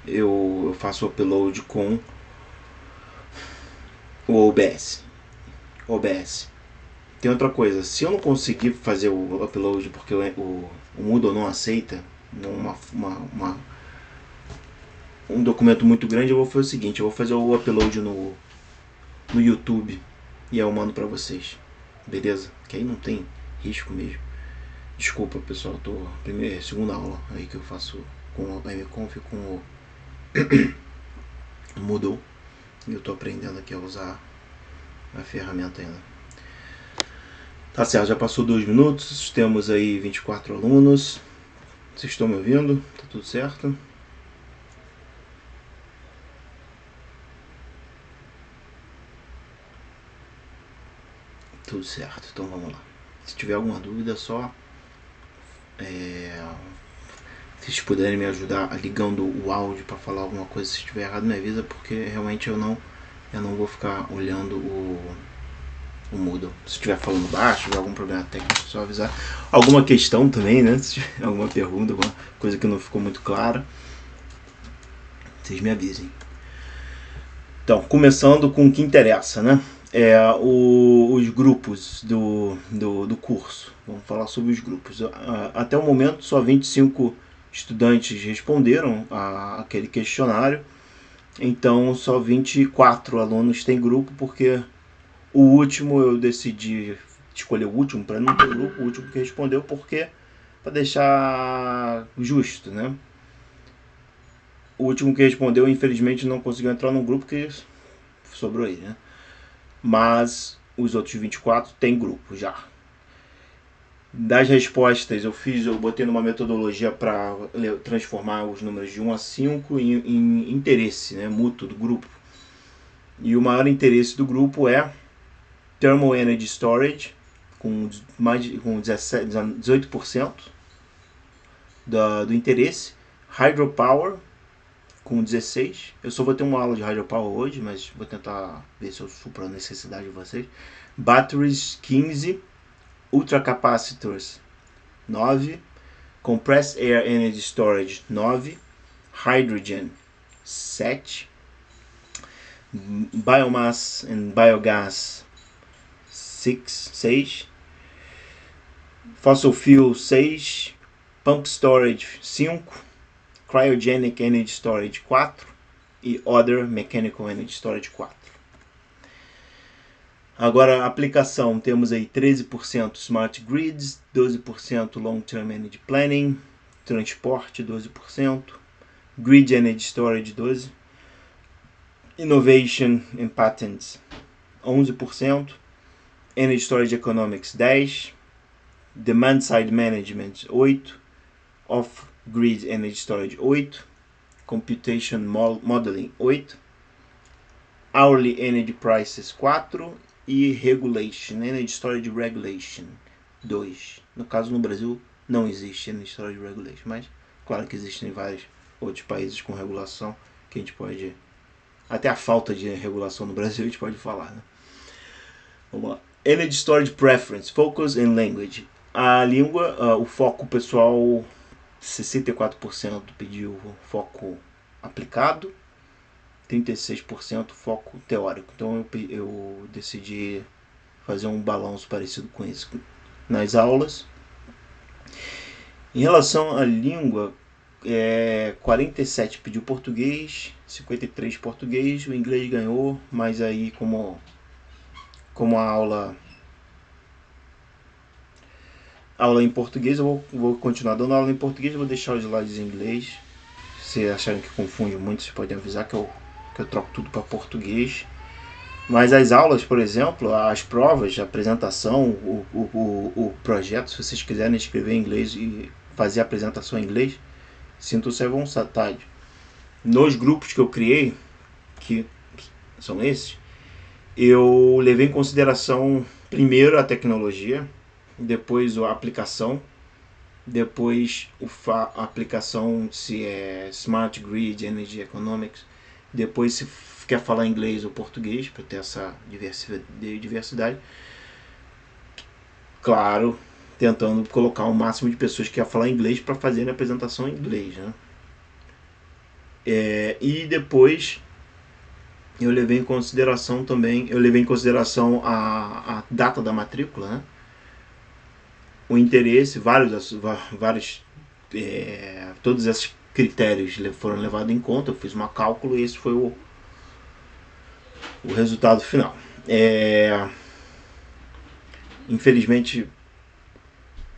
eu faço o upload com o OBS. Tem outra coisa, se eu não conseguir fazer o upload porque o Moodle não aceita um documento muito grande, eu vou fazer o seguinte, eu vou fazer o upload no YouTube e eu mando pra vocês. Beleza? Que aí não tem risco mesmo. Desculpa pessoal, tô segunda aula aí que eu faço com o MConf com o Moodle. E eu tô aprendendo aqui a usar a ferramenta ainda. Tá certo, já passou 2 minutos, temos aí 24 alunos. Vocês estão me ouvindo? Tá tudo certo? Tudo certo, então vamos lá. Se tiver alguma dúvida, só se vocês puderem me ajudar ligando o áudio para falar alguma coisa, se estiver errado me avisa, porque realmente eu não vou ficar olhando o Moodle. Se estiver falando baixo, tiver algum problema técnico, só avisar. Alguma questão também, né? Se tiver alguma pergunta, alguma coisa que não ficou muito clara, vocês me avisem. Então, começando com o que interessa, né? Os grupos do curso. Vamos falar sobre os grupos. Até o momento, só 25 estudantes responderam aquele questionário. Então, só 24 alunos têm grupo, porque o último eu decidi escolher o último para não ter grupo, o último que respondeu, porque para deixar justo, né? O último que respondeu, infelizmente, não conseguiu entrar no grupo que sobrou aí, né? Mas os outros 24 tem grupo já. Das respostas eu botei numa metodologia para transformar os números de 1 a 5 em interesse, né, mútuo do grupo. E o maior interesse do grupo é Thermal Energy Storage, com 18% do interesse, Hydropower, com 16%. Eu só vou ter uma aula de Hydropower hoje, mas vou tentar ver se eu supro a necessidade de vocês. Batteries, 15%. Ultracapacitors, 9%. Compressed Air Energy Storage, 9%. Hydrogen, 7%. Biomass and Biogas, 6%. Fossil Fuel, 6%. Pump Storage, 5%. Cryogenic Energy Storage, 4%. E Other Mechanical Energy Storage, 4%. Agora, a aplicação, temos aí 13% Smart Grids, 12% Long Term Energy Planning, transporte 12%, Grid Energy Storage 12%, Innovation and Patents 11%, Energy Storage Economics 10%, Demand Side Management 8%, Off-Grid Energy Storage 8%, Computation Modeling 8%, Hourly Energy Prices 4%, e Regulation, Energy Storage Regulation 2. No caso, no Brasil não existe Energy Storage Regulation, mas claro que existem vários outros países com regulação que a gente pode, até a falta de regulação no Brasil a gente pode falar, né? Vamos lá. Energy Storage Preference, Focus and Language. A língua, o foco pessoal, 64% pediu foco aplicado, 36% foco teórico. Então eu decidi fazer um balanço parecido com isso nas aulas. Em relação à língua, 47 pediu português, 53 português, o inglês ganhou, mas aí como a aula em português, eu vou continuar dando aula em português, eu vou deixar os slides em inglês. Se acharem que confunde muito, vocês podem avisar que eu troco tudo para português. Mas as aulas, por exemplo, as provas, a apresentação, o projeto, se vocês quiserem escrever em inglês e fazer a apresentação em inglês, sintam-se à vontade. Nos grupos que eu criei, que são esses, eu levei em consideração primeiro a tecnologia, depois a aplicação, depois a aplicação se é Smart Grid, Energy Economics, depois se quer falar inglês ou português para ter essa diversidade. Claro, tentando colocar o máximo de pessoas que querem falar inglês para fazer a apresentação em inglês, né? E depois eu levei em consideração também, a data da matrícula, né? O interesse, vários todos esses critérios foram levados em conta. Eu fiz um cálculo e esse foi o resultado final. Infelizmente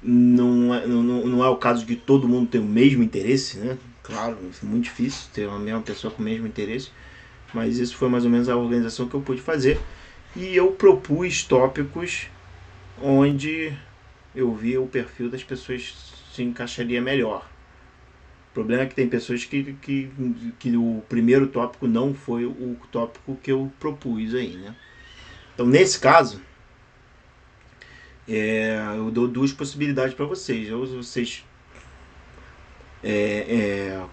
não é o caso de todo mundo ter o mesmo interesse, né? Claro, é muito difícil ter a mesma pessoa com o mesmo interesse, mas isso foi mais ou menos a organização que eu pude fazer. E eu propus tópicos onde eu via o perfil das pessoas se encaixaria melhor. O problema é que tem pessoas que o primeiro tópico não foi o tópico que eu propus aí, né? Então, nesse caso, eu dou duas possibilidades para vocês. Ou vocês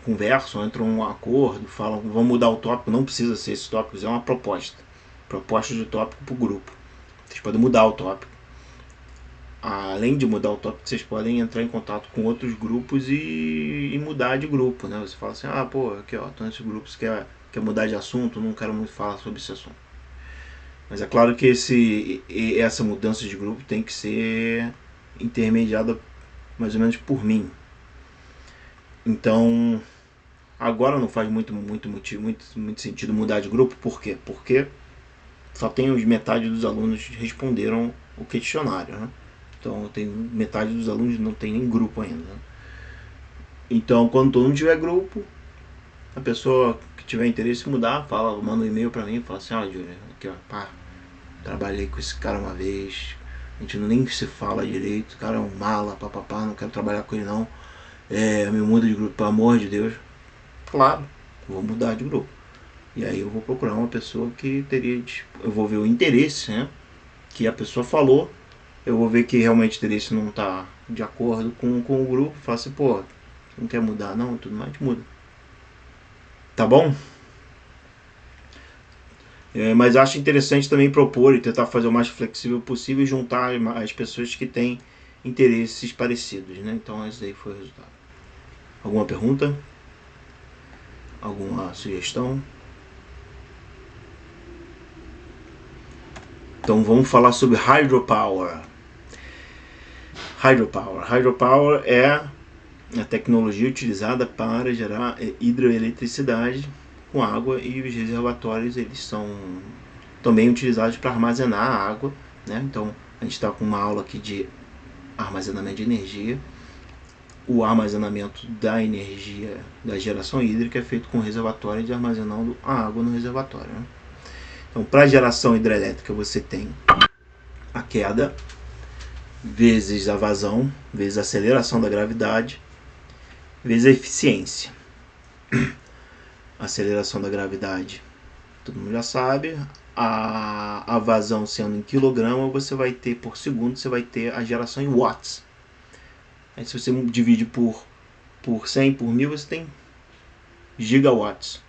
conversam, entram em um acordo, falam, vamos mudar o tópico, não precisa ser esse tópico, é uma proposta de tópico para o grupo. Vocês podem mudar o tópico. Além de mudar o tópico, vocês podem entrar em contato com outros grupos e mudar de grupo, né? Você fala assim, aqui ó, tô nesses grupos que quer mudar de assunto, não quero muito falar sobre esse assunto. Mas é claro que essa mudança de grupo tem que ser intermediada mais ou menos por mim. Então, agora não faz muito sentido mudar de grupo. Por quê? Porque só tem metade dos alunos responderam o questionário, né? Então, metade dos alunos não tem nem grupo ainda. Né? Então, quando todo mundo tiver grupo, a pessoa que tiver interesse em mudar, manda um e-mail pra mim e fala assim, Júlia, aqui ó, trabalhei com esse cara uma vez, a gente nem se fala direito, o cara é um mala, papapá, não quero trabalhar com ele não, me muda de grupo, pelo amor de Deus. Claro, vou mudar de grupo. E aí eu vou procurar uma pessoa que eu vou ver o interesse, né, que a pessoa falou, eu vou ver que realmente o interesse não está de acordo com o grupo, falo assim, você não quer mudar não, tudo mais, muda. Tá bom? Mas acho interessante também propor e tentar fazer o mais flexível possível e juntar as pessoas que têm interesses parecidos, né? Então esse aí foi o resultado. Alguma pergunta? Alguma sugestão? Então vamos falar sobre hydropower. Hydropower é a tecnologia utilizada para gerar hidroeletricidade com água, e os reservatórios eles são também utilizados para armazenar a água, né? Então a gente está com uma aula aqui de armazenamento de energia. O armazenamento da energia da geração hídrica é feito com reservatórios e armazenando a água no reservatório, né? Então, para a geração hidrelétrica você tem a queda vezes a vazão vezes a aceleração da gravidade vezes a eficiência. A aceleração da gravidade, todo mundo já sabe. A vazão sendo em quilograma, você vai ter por segundo, você vai ter a geração em watts. Aí se você divide por 100, por 1000, você tem gigawatts.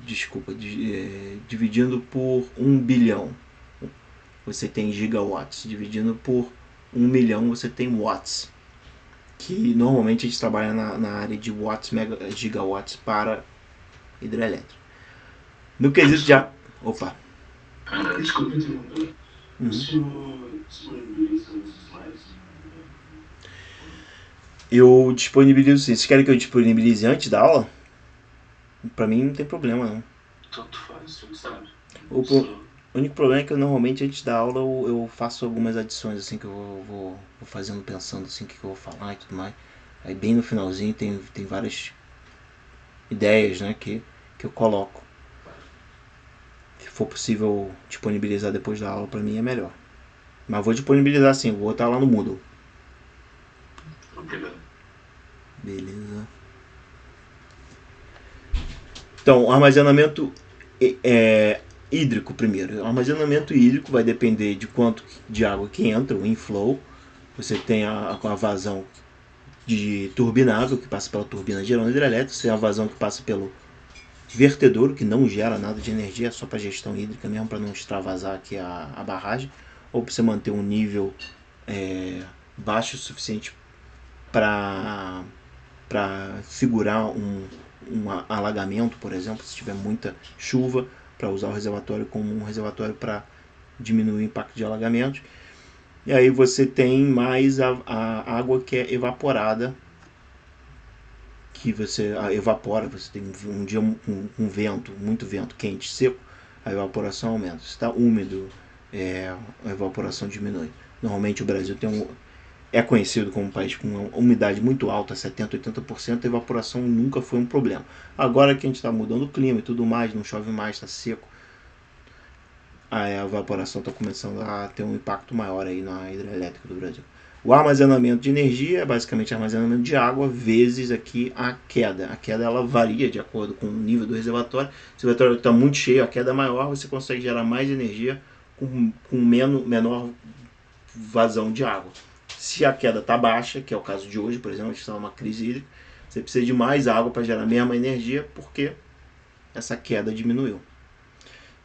Desculpa, dividindo por 1 bilhão, você tem gigawatts. Dividindo por 1 milhão, você tem watts. Que normalmente a gente trabalha na área de watts, gigawatts para hidrelétrica. No quesito já... Opa. Desculpa interromper. O senhor disponibiliza os slides? Eu disponibilizo sim. Vocês querem que eu disponibilize antes da aula? Pra mim não tem problema não. Tanto faz, o senhor sabe. O único problema é que eu, normalmente antes da aula eu faço algumas adições assim que eu vou fazendo, pensando assim o que eu vou falar e tudo mais. Aí bem no finalzinho tem várias ideias, né, que eu coloco. Se for possível disponibilizar depois da aula, pra mim é melhor. Mas vou disponibilizar sim, vou botar lá no Moodle. Obrigado. Beleza. Então, armazenamento hídrico primeiro. O armazenamento hídrico vai depender de quanto de água que entra, o inflow. Você tem a vazão de turbinável, que passa pela turbina gerando hidrelétrica. Você tem a vazão que passa pelo vertedouro, que não gera nada de energia, é só para gestão hídrica mesmo, para não extravasar aqui a barragem, ou para você manter um nível baixo o suficiente para segurar alagamento, por exemplo, se tiver muita chuva, para usar o reservatório como um reservatório para diminuir o impacto de alagamentos. E aí você tem mais a água que é evaporada, que você evapora, você tem um dia um vento, muito vento quente, seco, a evaporação aumenta. Se está úmido, a evaporação diminui. Normalmente o Brasil é conhecido como um país com uma umidade muito alta, 70%, 80%, a evaporação nunca foi um problema. Agora que a gente está mudando o clima e tudo mais, não chove mais, está seco, a evaporação está começando a ter um impacto maior aí na hidrelétrica do Brasil. O armazenamento de energia é basicamente armazenamento de água vezes aqui a queda. A queda ela varia de acordo com o nível do reservatório. Se o reservatório está muito cheio, a queda é maior, você consegue gerar mais energia com menor vazão de água. Se a queda está baixa, que é o caso de hoje, por exemplo, a gente está numa crise hídrica, você precisa de mais água para gerar a mesma energia porque essa queda diminuiu.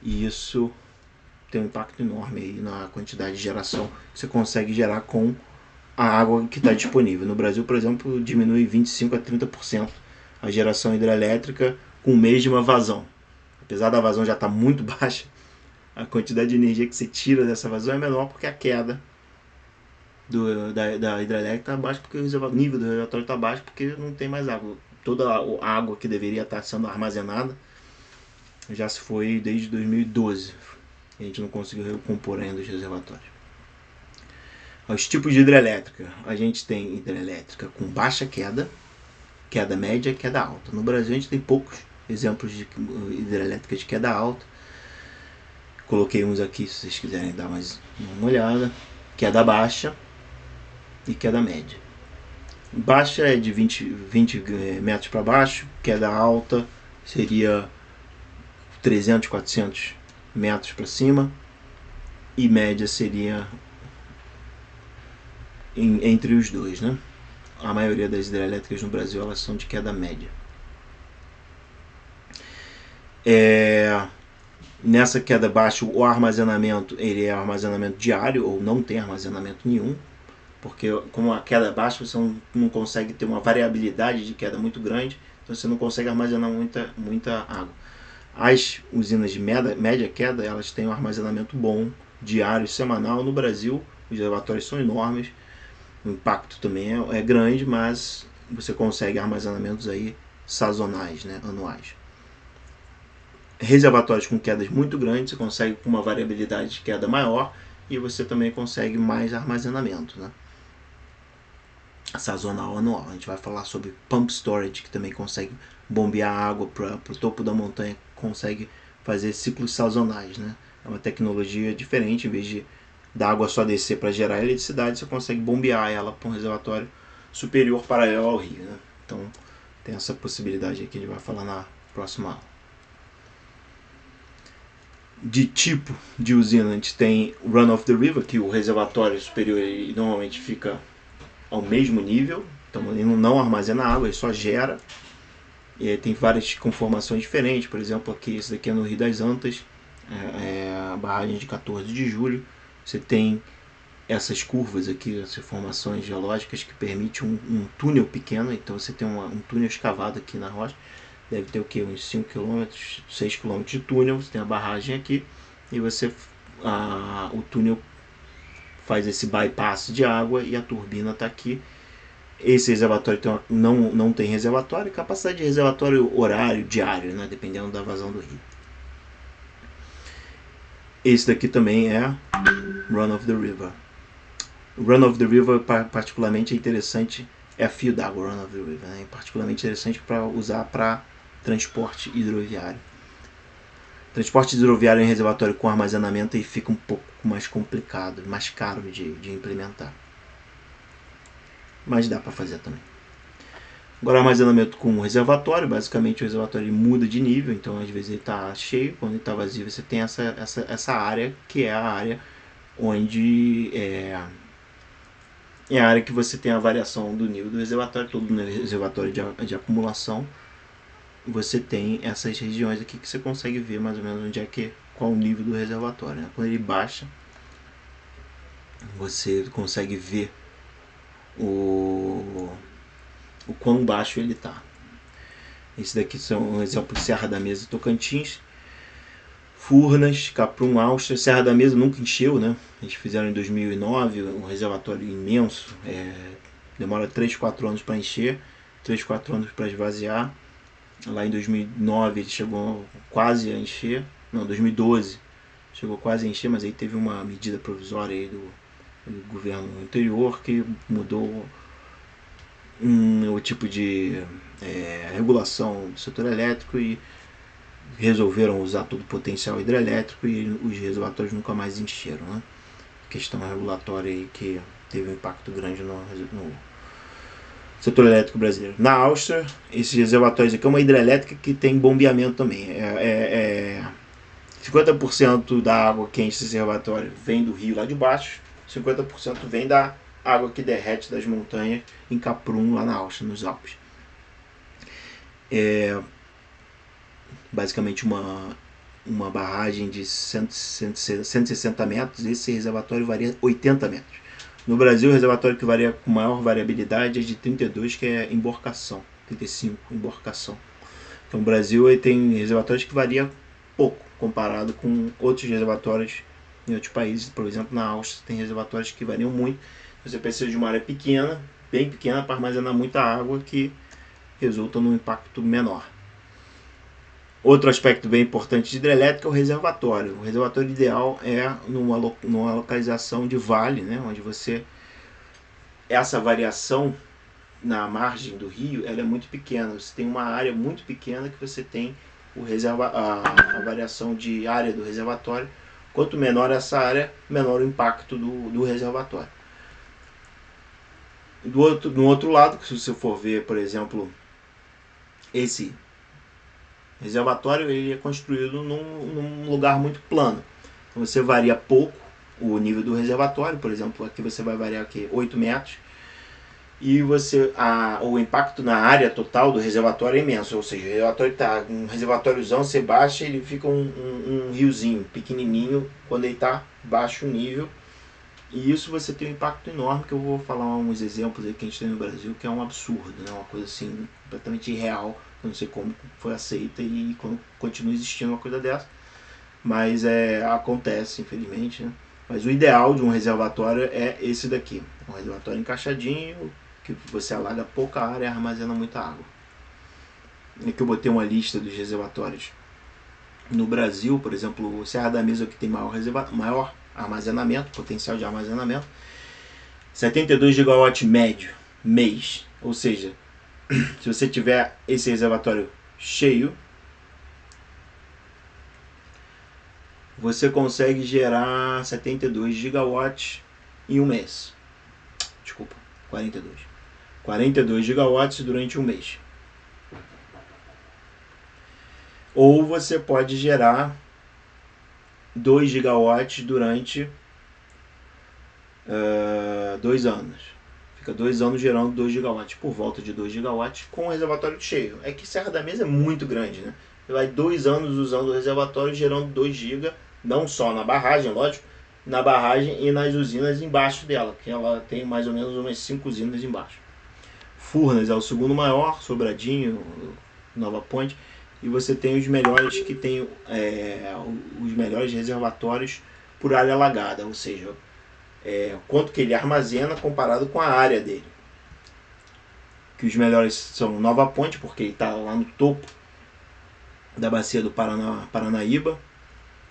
E isso tem um impacto enorme aí na quantidade de geração que você consegue gerar com a água que está disponível. No Brasil, por exemplo, diminui 25% a 30% a geração hidrelétrica com a mesma vazão. Apesar da vazão já estar muito baixa, a quantidade de energia que você tira dessa vazão é menor porque a queda da hidrelétrica está baixa, porque o nível do reservatório está baixo porque não tem mais água. Toda a água que deveria estar sendo armazenada já se foi desde 2012. A gente não conseguiu recompor ainda os reservatórios. Os tipos de hidrelétrica. A gente tem hidrelétrica com baixa queda, queda média e queda alta. No Brasil a gente tem poucos exemplos de hidrelétrica de queda alta. Coloquei uns aqui se vocês quiserem dar mais uma olhada. Queda baixa e queda média. Baixa é de 20 metros para baixo, queda alta seria 300, 400 metros para cima, e média seria entre os dois, né? A maioria das hidrelétricas no Brasil elas são de queda média. Nessa queda baixa, o armazenamento ele é armazenamento diário ou não tem armazenamento nenhum, porque como a queda baixa você não consegue ter uma variabilidade de queda muito grande, então você não consegue armazenar muita água. As usinas de média queda elas têm um armazenamento bom, diário, semanal. No Brasil os reservatórios são enormes, o impacto também é grande, mas você consegue armazenamentos aí sazonais, né, anuais. Reservatórios com quedas muito grandes, você consegue com uma variabilidade de queda maior e você também consegue mais armazenamento, né? Sazonal, anual. A gente vai falar sobre pump storage, que também consegue bombear água para o topo da montanha, consegue fazer ciclos sazonais, né? É uma tecnologia diferente, em vez de da água só descer para gerar eletricidade, você consegue bombear ela para um reservatório superior paralelo ao rio, né? Então tem essa possibilidade aqui que a gente vai falar na próxima aula. De tipo de usina, a gente tem run of the river, que o reservatório superior ele normalmente fica ao mesmo nível, então ele não armazena água, ele só gera. E tem várias conformações diferentes, por exemplo, aqui, esse daqui é no Rio das Antas, a barragem de 14 de julho. Você tem essas curvas aqui, essas formações geológicas que permitem um túnel pequeno, então você tem um túnel escavado aqui na rocha, deve ter o que? Uns 5 km, 6 km de túnel, você tem a barragem aqui, e o túnel faz esse bypass de água e a turbina está aqui. Esse reservatório não tem reservatório, capacidade de reservatório horário, diário, né, dependendo da vazão do rio. Esse daqui também é Run of the River. Run of the River particularmente é interessante, é fio d'água Run of the River, né, particularmente interessante para usar para transporte hidroviário. Transporte hidroviário em reservatório com armazenamento aí fica um pouco mais complicado, mais caro de implementar. Mas dá para fazer também. Agora, armazenamento com reservatório, basicamente o reservatório muda de nível, então às vezes ele está cheio, quando ele está vazio você tem essa área que é a área onde é a área que você tem a variação do nível do reservatório, todo no reservatório de acumulação, você tem essas regiões aqui que você consegue ver mais ou menos onde é que qual o nível do reservatório, né? Quando ele baixa, você consegue ver o quão baixo ele está. Esse daqui são um exemplo de Serra da Mesa, Tocantins. Furnas, Caprum, Áustria. Serra da Mesa nunca encheu, né? Eles fizeram em 2009 um reservatório imenso. Demora 3, 4 anos para encher, 3, 4 anos para esvaziar. Lá em 2009 ele chegou quase a encher. Não, 2012 chegou quase a encher, mas aí teve uma medida provisória aí do governo anterior que mudou o tipo de regulação do setor elétrico e resolveram usar todo o potencial hidrelétrico e os reservatórios nunca mais encheram, né? Questão regulatória aí que teve um impacto grande no setor elétrico brasileiro. Na Áustria, esses reservatórios aqui é uma hidrelétrica que tem bombeamento também. 50% da água quente desse reservatório vem do rio lá de baixo, 50% vem da água que derrete das montanhas em Caprum, lá na Áustria, nos Alpes. Basicamente uma barragem de 160 metros. Esse reservatório varia 80 metros. No Brasil, o reservatório que varia com maior variabilidade é de 32, que é emborcação. 35, emborcação. Então, o Brasil tem reservatórios que variam pouco comparado com outros reservatórios em outros países. Por exemplo, na Áustria tem reservatórios que variam muito. Você precisa de uma área pequena, bem pequena, para armazenar muita água, que resulta num impacto menor. Outro aspecto bem importante de hidrelétrica é o reservatório. O reservatório ideal é numa localização de vale, né, onde essa variação na margem do rio ela é muito pequena. Você tem uma área muito pequena que você tem a variação de área do reservatório. Quanto menor essa área, menor o impacto do reservatório. No outro lado, se você for ver, por exemplo, esse reservatório ele é construído num lugar muito plano. Então você varia pouco o nível do reservatório. Por exemplo, aqui você vai variar aqui 8 metros. E o impacto na área total do reservatório é imenso. Ou seja, o reservatório está um reservatóriozão, você baixa, ele fica um riozinho pequenininho quando ele está baixo nível. E isso você tem um impacto enorme, que eu vou falar uns exemplos aí que a gente tem no Brasil, que é um absurdo, né? Uma coisa assim completamente irreal. Eu não sei como foi aceita e continua existindo uma coisa dessa. Mas acontece, infelizmente, né? Mas o ideal de um reservatório é esse daqui. Um reservatório encaixadinho, que você alaga pouca área e armazena muita água. Aqui eu botei uma lista dos reservatórios. No Brasil, por exemplo, o Serra da Mesa que tem maior armazenamento, potencial de armazenamento, 72 gigawatts médio, mês. Ou seja, se você tiver esse reservatório cheio, você consegue gerar 72 gigawatts em um mês. Desculpa, 42. 42 gigawatts durante um mês. Ou você pode gerar 2 gigawatts durante 2 anos. Fica 2 anos gerando 2 gigawatts, por volta de 2 gigawatts com o reservatório cheio. É que Serra da Mesa é muito grande, né? Você vai 2 anos usando o reservatório gerando 2 GB, não só na barragem, lógico, na barragem e nas usinas embaixo dela, que ela tem mais ou menos umas 5 usinas embaixo. Furnas é o segundo maior, Sobradinho, Nova Ponte, e você tem os melhores que tem os melhores reservatórios por área alagada, ou seja, quanto que ele armazena comparado com a área dele. Que os melhores são Nova Ponte, porque ele está lá no topo da bacia do Paranaíba.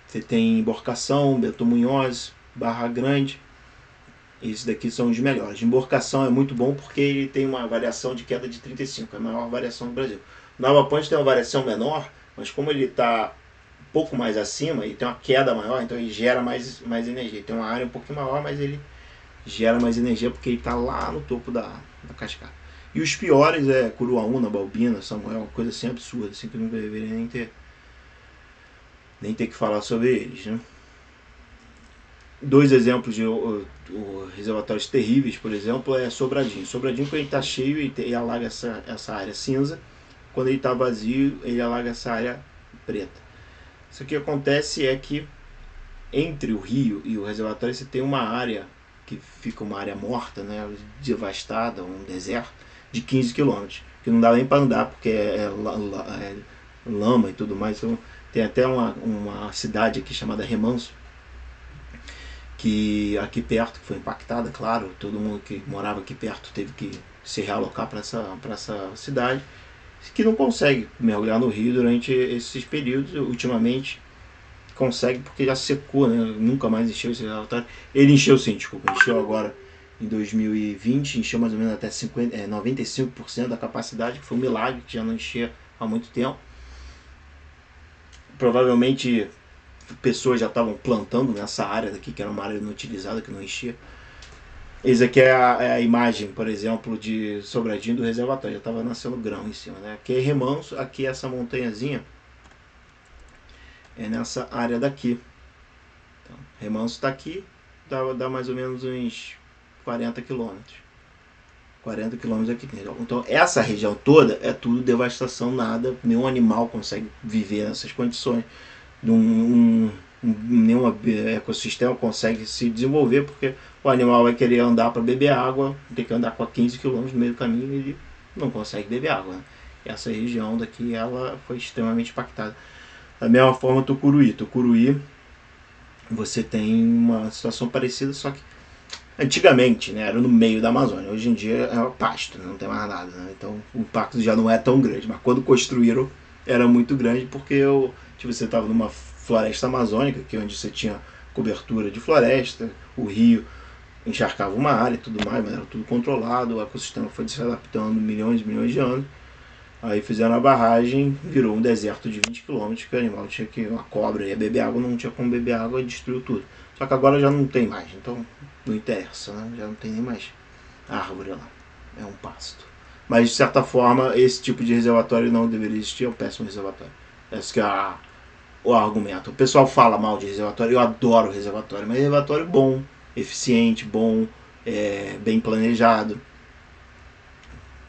Você tem Emborcação, Bento Munhoz, Barra Grande. Esses daqui são os melhores. Emborcação é muito bom porque ele tem uma variação de queda de 35, é a maior variação do Brasil. Nova Ponte tem uma variação menor, mas como ele está um pouco mais acima, ele tem uma queda maior, então ele gera mais energia. Ele tem uma área um pouquinho maior, mas ele gera mais energia porque ele está lá no topo da cascata. E os piores é Curuaúna, Balbina, Samuel, uma coisa assim absurda, assim que eu não deveria nem ter que falar sobre eles, né? 2 exemplos de reservatórios terríveis, por exemplo, é Sobradinho. Sobradinho, quando ele está cheio, ele alaga essa área cinza. Quando ele está vazio, ele alaga essa área preta. Isso que acontece é que entre o rio e o reservatório você tem uma área que fica uma área morta, né, devastada, um deserto. de 15 quilômetros, que não dá nem para andar porque é lama e tudo mais. Então, tem até uma cidade aqui chamada Remanso, que aqui perto, que foi impactada, claro, todo mundo que morava aqui perto teve que se realocar para essa cidade, que não consegue mergulhar no rio durante esses períodos. Ultimamente consegue porque já secou, né? Nunca mais encheu esse relatório. Ele encheu sim, desculpa, encheu agora em 2020, encheu mais ou menos até 95% da capacidade, que foi um milagre, que já não enchia há muito tempo. Provavelmente pessoas já estavam plantando nessa área daqui, que era uma área inutilizada, que não enchia. Esse aqui é a imagem, por exemplo, de Sobradinho do reservatório. Já estava nascendo grão em cima, né? Aqui é Remanso, aqui essa montanhazinha é nessa área daqui. Então, Remanso está aqui, dá mais ou menos uns 40 quilômetros. 40 quilômetros aqui. Então essa região toda é tudo devastação, nada, nenhum animal consegue viver nessas condições. Nenhum ecossistema consegue se desenvolver porque o animal vai querer andar para beber água, tem que andar com 15 quilômetros no meio do caminho e ele não consegue beber água. Né? Essa região daqui ela foi extremamente impactada. Da mesma forma Tucuruí você tem uma situação parecida, só que antigamente, né, era no meio da Amazônia. Hoje em dia é pasto, não tem mais nada. Né? Então o impacto já não é tão grande. Mas quando construíram era muito grande porque você estava numa floresta amazônica, que é onde você tinha cobertura de floresta, o rio encharcava uma área e tudo mais, mas era tudo controlado, o ecossistema foi se adaptando milhões e milhões de anos. Aí fizeram a barragem, virou um deserto de 20 quilômetros, que o animal tinha que, uma cobra ia beber água, não tinha como beber água e destruiu tudo. Só que agora já não tem mais, então não interessa, né? Já não tem nem mais árvore lá, é um pasto. Mas de certa forma esse tipo de reservatório não deveria existir, é um péssimo reservatório. Esse que é o argumento. O pessoal fala mal de reservatório, eu adoro reservatório, mas reservatório bom, eficiente, bom, bem planejado,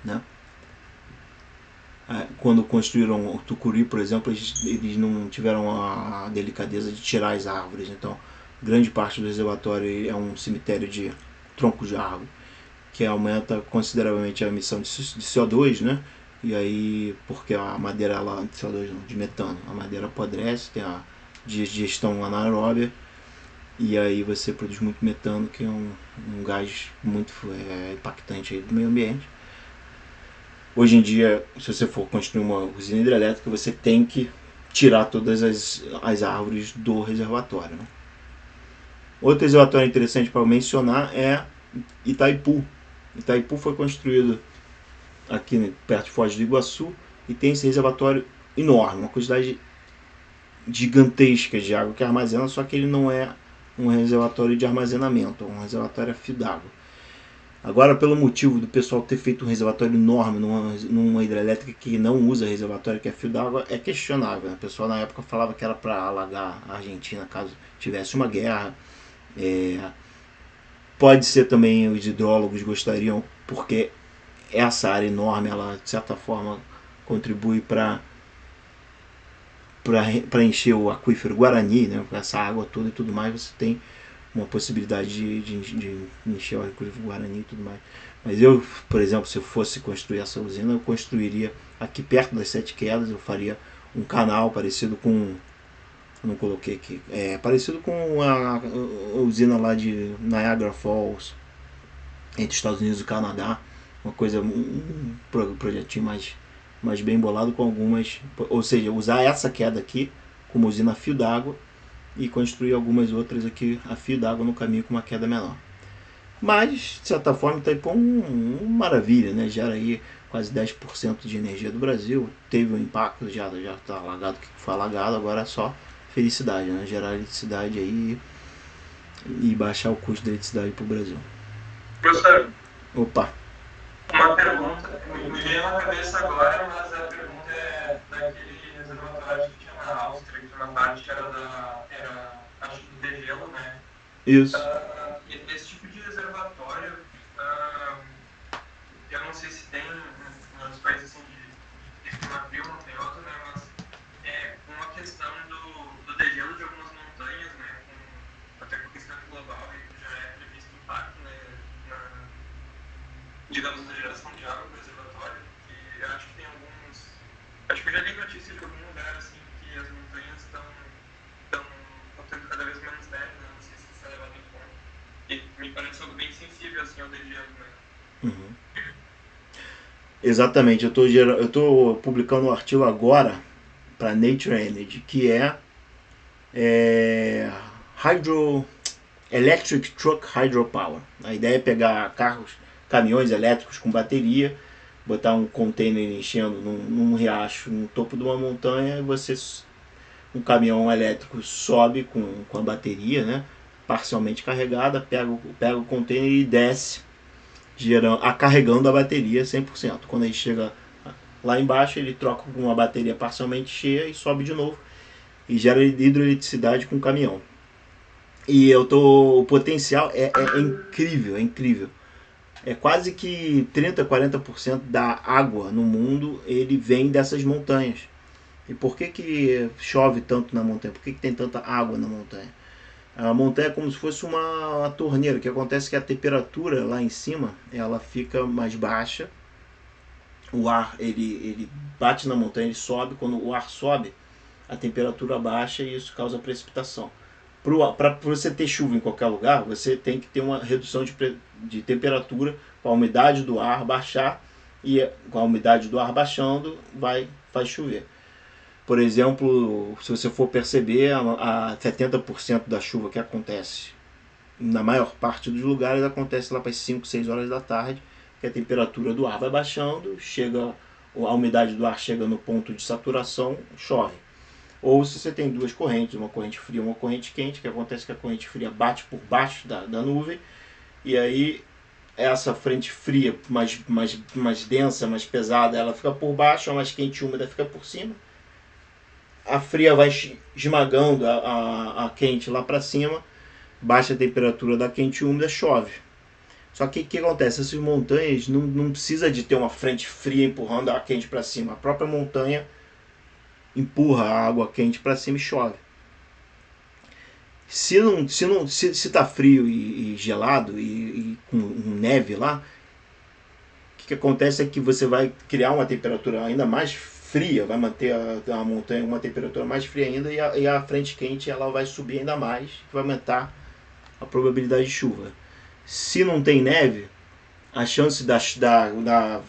né? Quando construíram o Tucuruí, por exemplo, eles não tiveram a delicadeza de tirar as árvores. Então, grande parte do reservatório é um cemitério de troncos de árvore, que aumenta consideravelmente a emissão de CO2, né? E aí, porque a madeira, ela, de CO2 não, de metano, a madeira apodrece, tem a digestão anaeróbia, e aí você produz muito metano, que é um gás muito impactante aí do meio ambiente. Hoje em dia, se você for construir uma usina hidrelétrica, você tem que tirar todas as árvores do reservatório. Né? Outro reservatório interessante para mencionar é Itaipu. Itaipu foi construído aqui perto de Foz do Iguaçu e tem esse reservatório enorme, uma quantidade gigantesca de água que armazena, só que ele não é um reservatório de armazenamento, é um reservatório a fio d'água. Agora, pelo motivo do pessoal ter feito um reservatório enorme numa hidrelétrica que não usa reservatório, que é fio d'água, é questionável. Né? O pessoal na época falava que era para alagar a Argentina caso tivesse uma guerra. Pode ser também os hidrólogos gostariam, porque essa área enorme, ela de certa forma contribui para encher o aquífero Guarani, né? Com essa água toda e tudo mais, você tem uma possibilidade de encher o aquífero Guarani e tudo mais. Mas eu, por exemplo, se eu fosse construir essa usina, eu construiria aqui perto das Sete Quedas, eu faria um canal parecido com, não coloquei aqui, parecido com a usina lá de Niagara Falls, entre os Estados Unidos e o Canadá, uma coisa, um projetinho mais bem bolado com algumas, ou seja, usar essa queda aqui como usina a fio d'água e construir algumas outras aqui a fio d'água no caminho com uma queda menor. Mas, de certa forma, Itaipu é uma maravilha, né? Gera aí quase 10% de energia do Brasil, teve um impacto, já está alagado o que foi alagado, agora é só felicidade, né? Gerar eletricidade aí e baixar o custo da eletricidade para o Brasil. Professor, opa, uma pergunta, me veio na cabeça agora, mas a pergunta é daquele reservatório que tinha na Áustria, que tinha uma parte que era acho que do degelo, né? Isso. Esse tipo de reservatório, eu não sei se tem em outros países assim de clima frio, não tem outro, né? Mas com a questão do degelo de algumas montanhas, né? Até com a questão global, já é previsto impacto, né? Digamos, na geração de água, por exemplo, Exatamente, eu tô publicando um artigo agora para Nature Energy, que é Hydro Electric Truck Hydropower. A ideia é pegar caminhões elétricos com bateria, botar um container enchendo num riacho no topo de uma montanha, e um caminhão elétrico sobe com a bateria, né, parcialmente carregada, pega o container e desce, carregando a bateria 100%. Quando ele chega lá embaixo, ele troca com uma bateria parcialmente cheia e sobe de novo e gera hidroeletricidade com o caminhão. E o potencial é incrível, é incrível. É quase que 30, 40% da água no mundo ele vem dessas montanhas. E por que chove tanto na montanha? Por que tem tanta água na montanha? A montanha é como se fosse uma torneira. O que acontece é que a temperatura lá em cima ela fica mais baixa. O ar ele bate na montanha, ele sobe. Quando o ar sobe, a temperatura baixa e isso causa precipitação. Para você ter chuva em qualquer lugar, você tem que ter uma redução de temperatura com a umidade do ar baixar, e com a umidade do ar baixando vai chover. Por exemplo, se você for perceber, a 70% da chuva que acontece na maior parte dos lugares acontece lá para as 5, 6 horas da tarde, que a temperatura do ar vai baixando, a umidade do ar chega no ponto de saturação, chove. Ou se você tem duas correntes, uma corrente fria e uma corrente quente, que acontece que a corrente fria bate por baixo da nuvem, e aí essa frente fria mais densa, mais pesada, ela fica por baixo, a mais quente e úmida fica por cima. A fria vai esmagando a quente lá para cima, baixa a temperatura da quente e úmida, chove. Só que o que acontece? Essas montanhas não precisa de ter uma frente fria empurrando a quente para cima. A própria montanha empurra a água quente para cima e chove. Se tá frio e gelado e com neve lá, o que acontece é que você vai criar uma temperatura ainda mais fria, vai manter a montanha uma temperatura mais fria ainda, e a frente quente ela vai subir ainda mais, vai aumentar a probabilidade de chuva. Se não tem neve, a chance da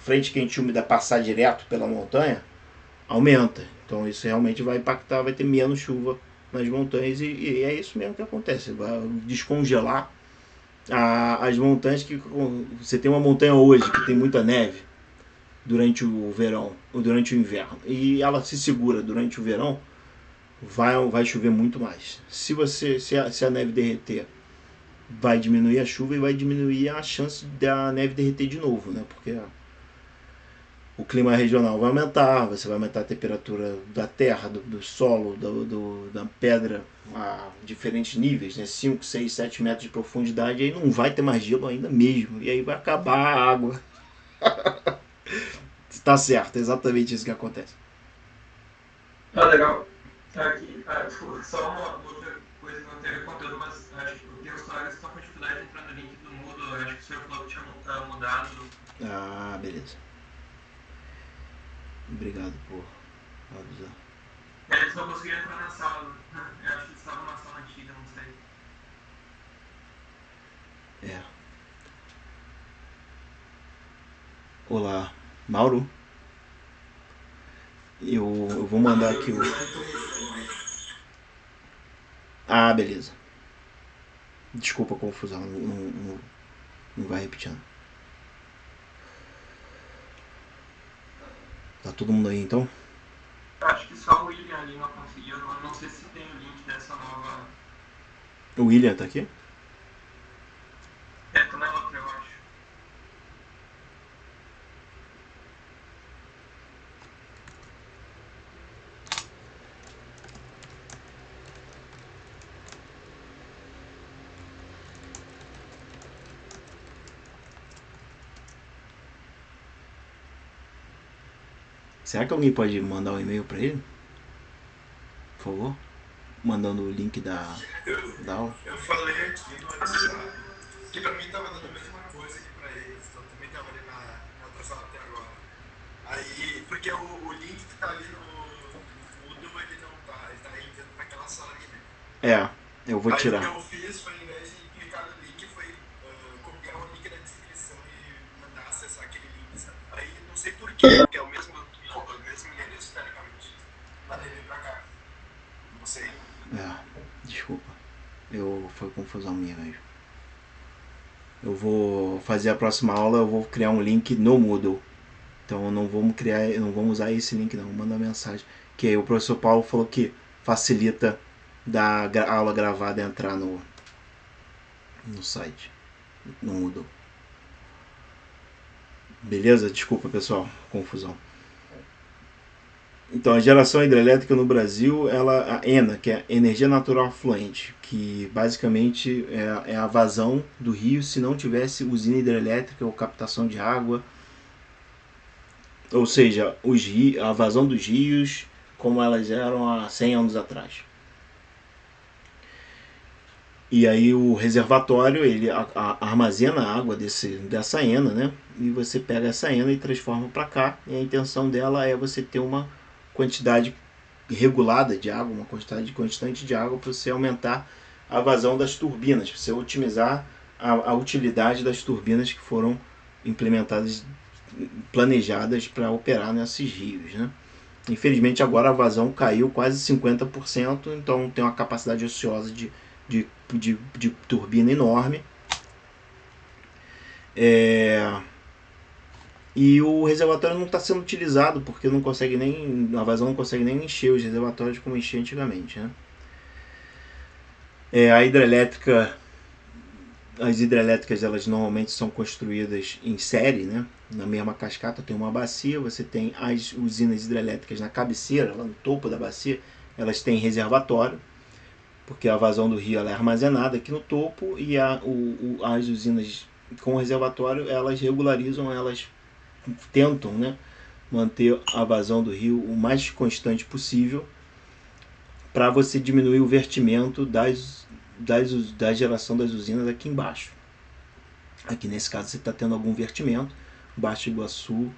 frente quente úmida passar direto pela montanha aumenta. Então isso realmente vai impactar, vai ter menos chuva nas montanhas, e é isso mesmo que acontece. Vai descongelar as montanhas. Que você tem uma montanha hoje que tem muita neve durante o verão ou durante o inverno, e ela se segura durante o verão, vai chover muito mais. Se a neve derreter, vai diminuir a chuva e vai diminuir a chance da neve derreter de novo, né? Porque o clima regional vai aumentar, você vai aumentar a temperatura da terra, do solo, da pedra a diferentes níveis, né? 5, 6, 7 metros de profundidade, e aí não vai ter mais gelo ainda mesmo, e aí vai acabar a água. Está certo, é exatamente isso que acontece. Ah, legal. Aqui, só uma outra coisa que não teve conteúdo, mas acho que tem os colegas que estão com dificuldade de entrar no link do Moodle. Acho que o senhor falou que tinha mudado. Ah, beleza. Obrigado por avisar. Eles não conseguiram entrar na sala. Eu acho que eles estavam na sala antiga, não sei. É. Olá, Mauro. Eu vou mandar aqui o. Ah, beleza. Desculpa a confusão, não vai repetindo. Tá todo mundo aí então? Acho que só o William ali não conseguiu. Eu não sei se tem o link dessa nova. O William tá aqui? É, tá na outra, eu acho. Será que alguém pode mandar um e-mail pra ele? Por favor? Mandando o link da aula. Eu falei aqui no WhatsApp que pra mim tava dando a mesma coisa que pra eles, então também tava ali na outra sala até agora. Aí, porque o link que tá ali no Moodle, ele não tá, ele tá enviando pra aquela sala ali, né? É, eu vou Aí tirar. o que eu fiz foi, ao invés de clicar no link, foi copiar o link da descrição e mandar acessar aquele link, sabe? Aí, não sei por dele vir pra cá. Não sei. Desculpa. Foi confusão minha mesmo. Eu vou fazer a próxima aula, eu vou criar um link no Moodle. Então não vamos usar esse link não, manda mensagem. Que aí o professor Paulo falou que facilita da aula gravada entrar no site, no Moodle. Beleza? Desculpa, pessoal, confusão. Então, a geração hidrelétrica no Brasil, a ENA, que é Energia Natural Fluente, que basicamente é a vazão do rio se não tivesse usina hidrelétrica ou captação de água, ou seja, a vazão dos rios como elas eram há 100 anos atrás. E aí o reservatório, ele armazena a água dessa ENA, né? E você pega essa ENA e transforma para cá. E a intenção dela é você ter uma quantidade regulada de água, uma quantidade constante de água para você aumentar a vazão das turbinas, para você otimizar a utilidade das turbinas que foram implementadas, planejadas para operar nesses rios, né? Infelizmente agora a vazão caiu quase 50%, então tem uma capacidade ociosa de turbina enorme. E o reservatório não está sendo utilizado porque a vazão não consegue nem encher os reservatórios como enchia antigamente, né? A hidrelétrica, as hidrelétricas elas normalmente são construídas em série, né? Na mesma cascata tem uma bacia, você tem as usinas hidrelétricas na cabeceira, lá no topo da bacia, elas têm reservatório, porque a vazão do rio ela é armazenada aqui no topo, e as usinas com reservatório elas regularizam, elas tentam, né, manter a vazão do rio o mais constante possível para você diminuir o vertimento da geração das usinas aqui embaixo. Aqui nesse caso você está tendo algum vertimento, Baixo Iguaçu,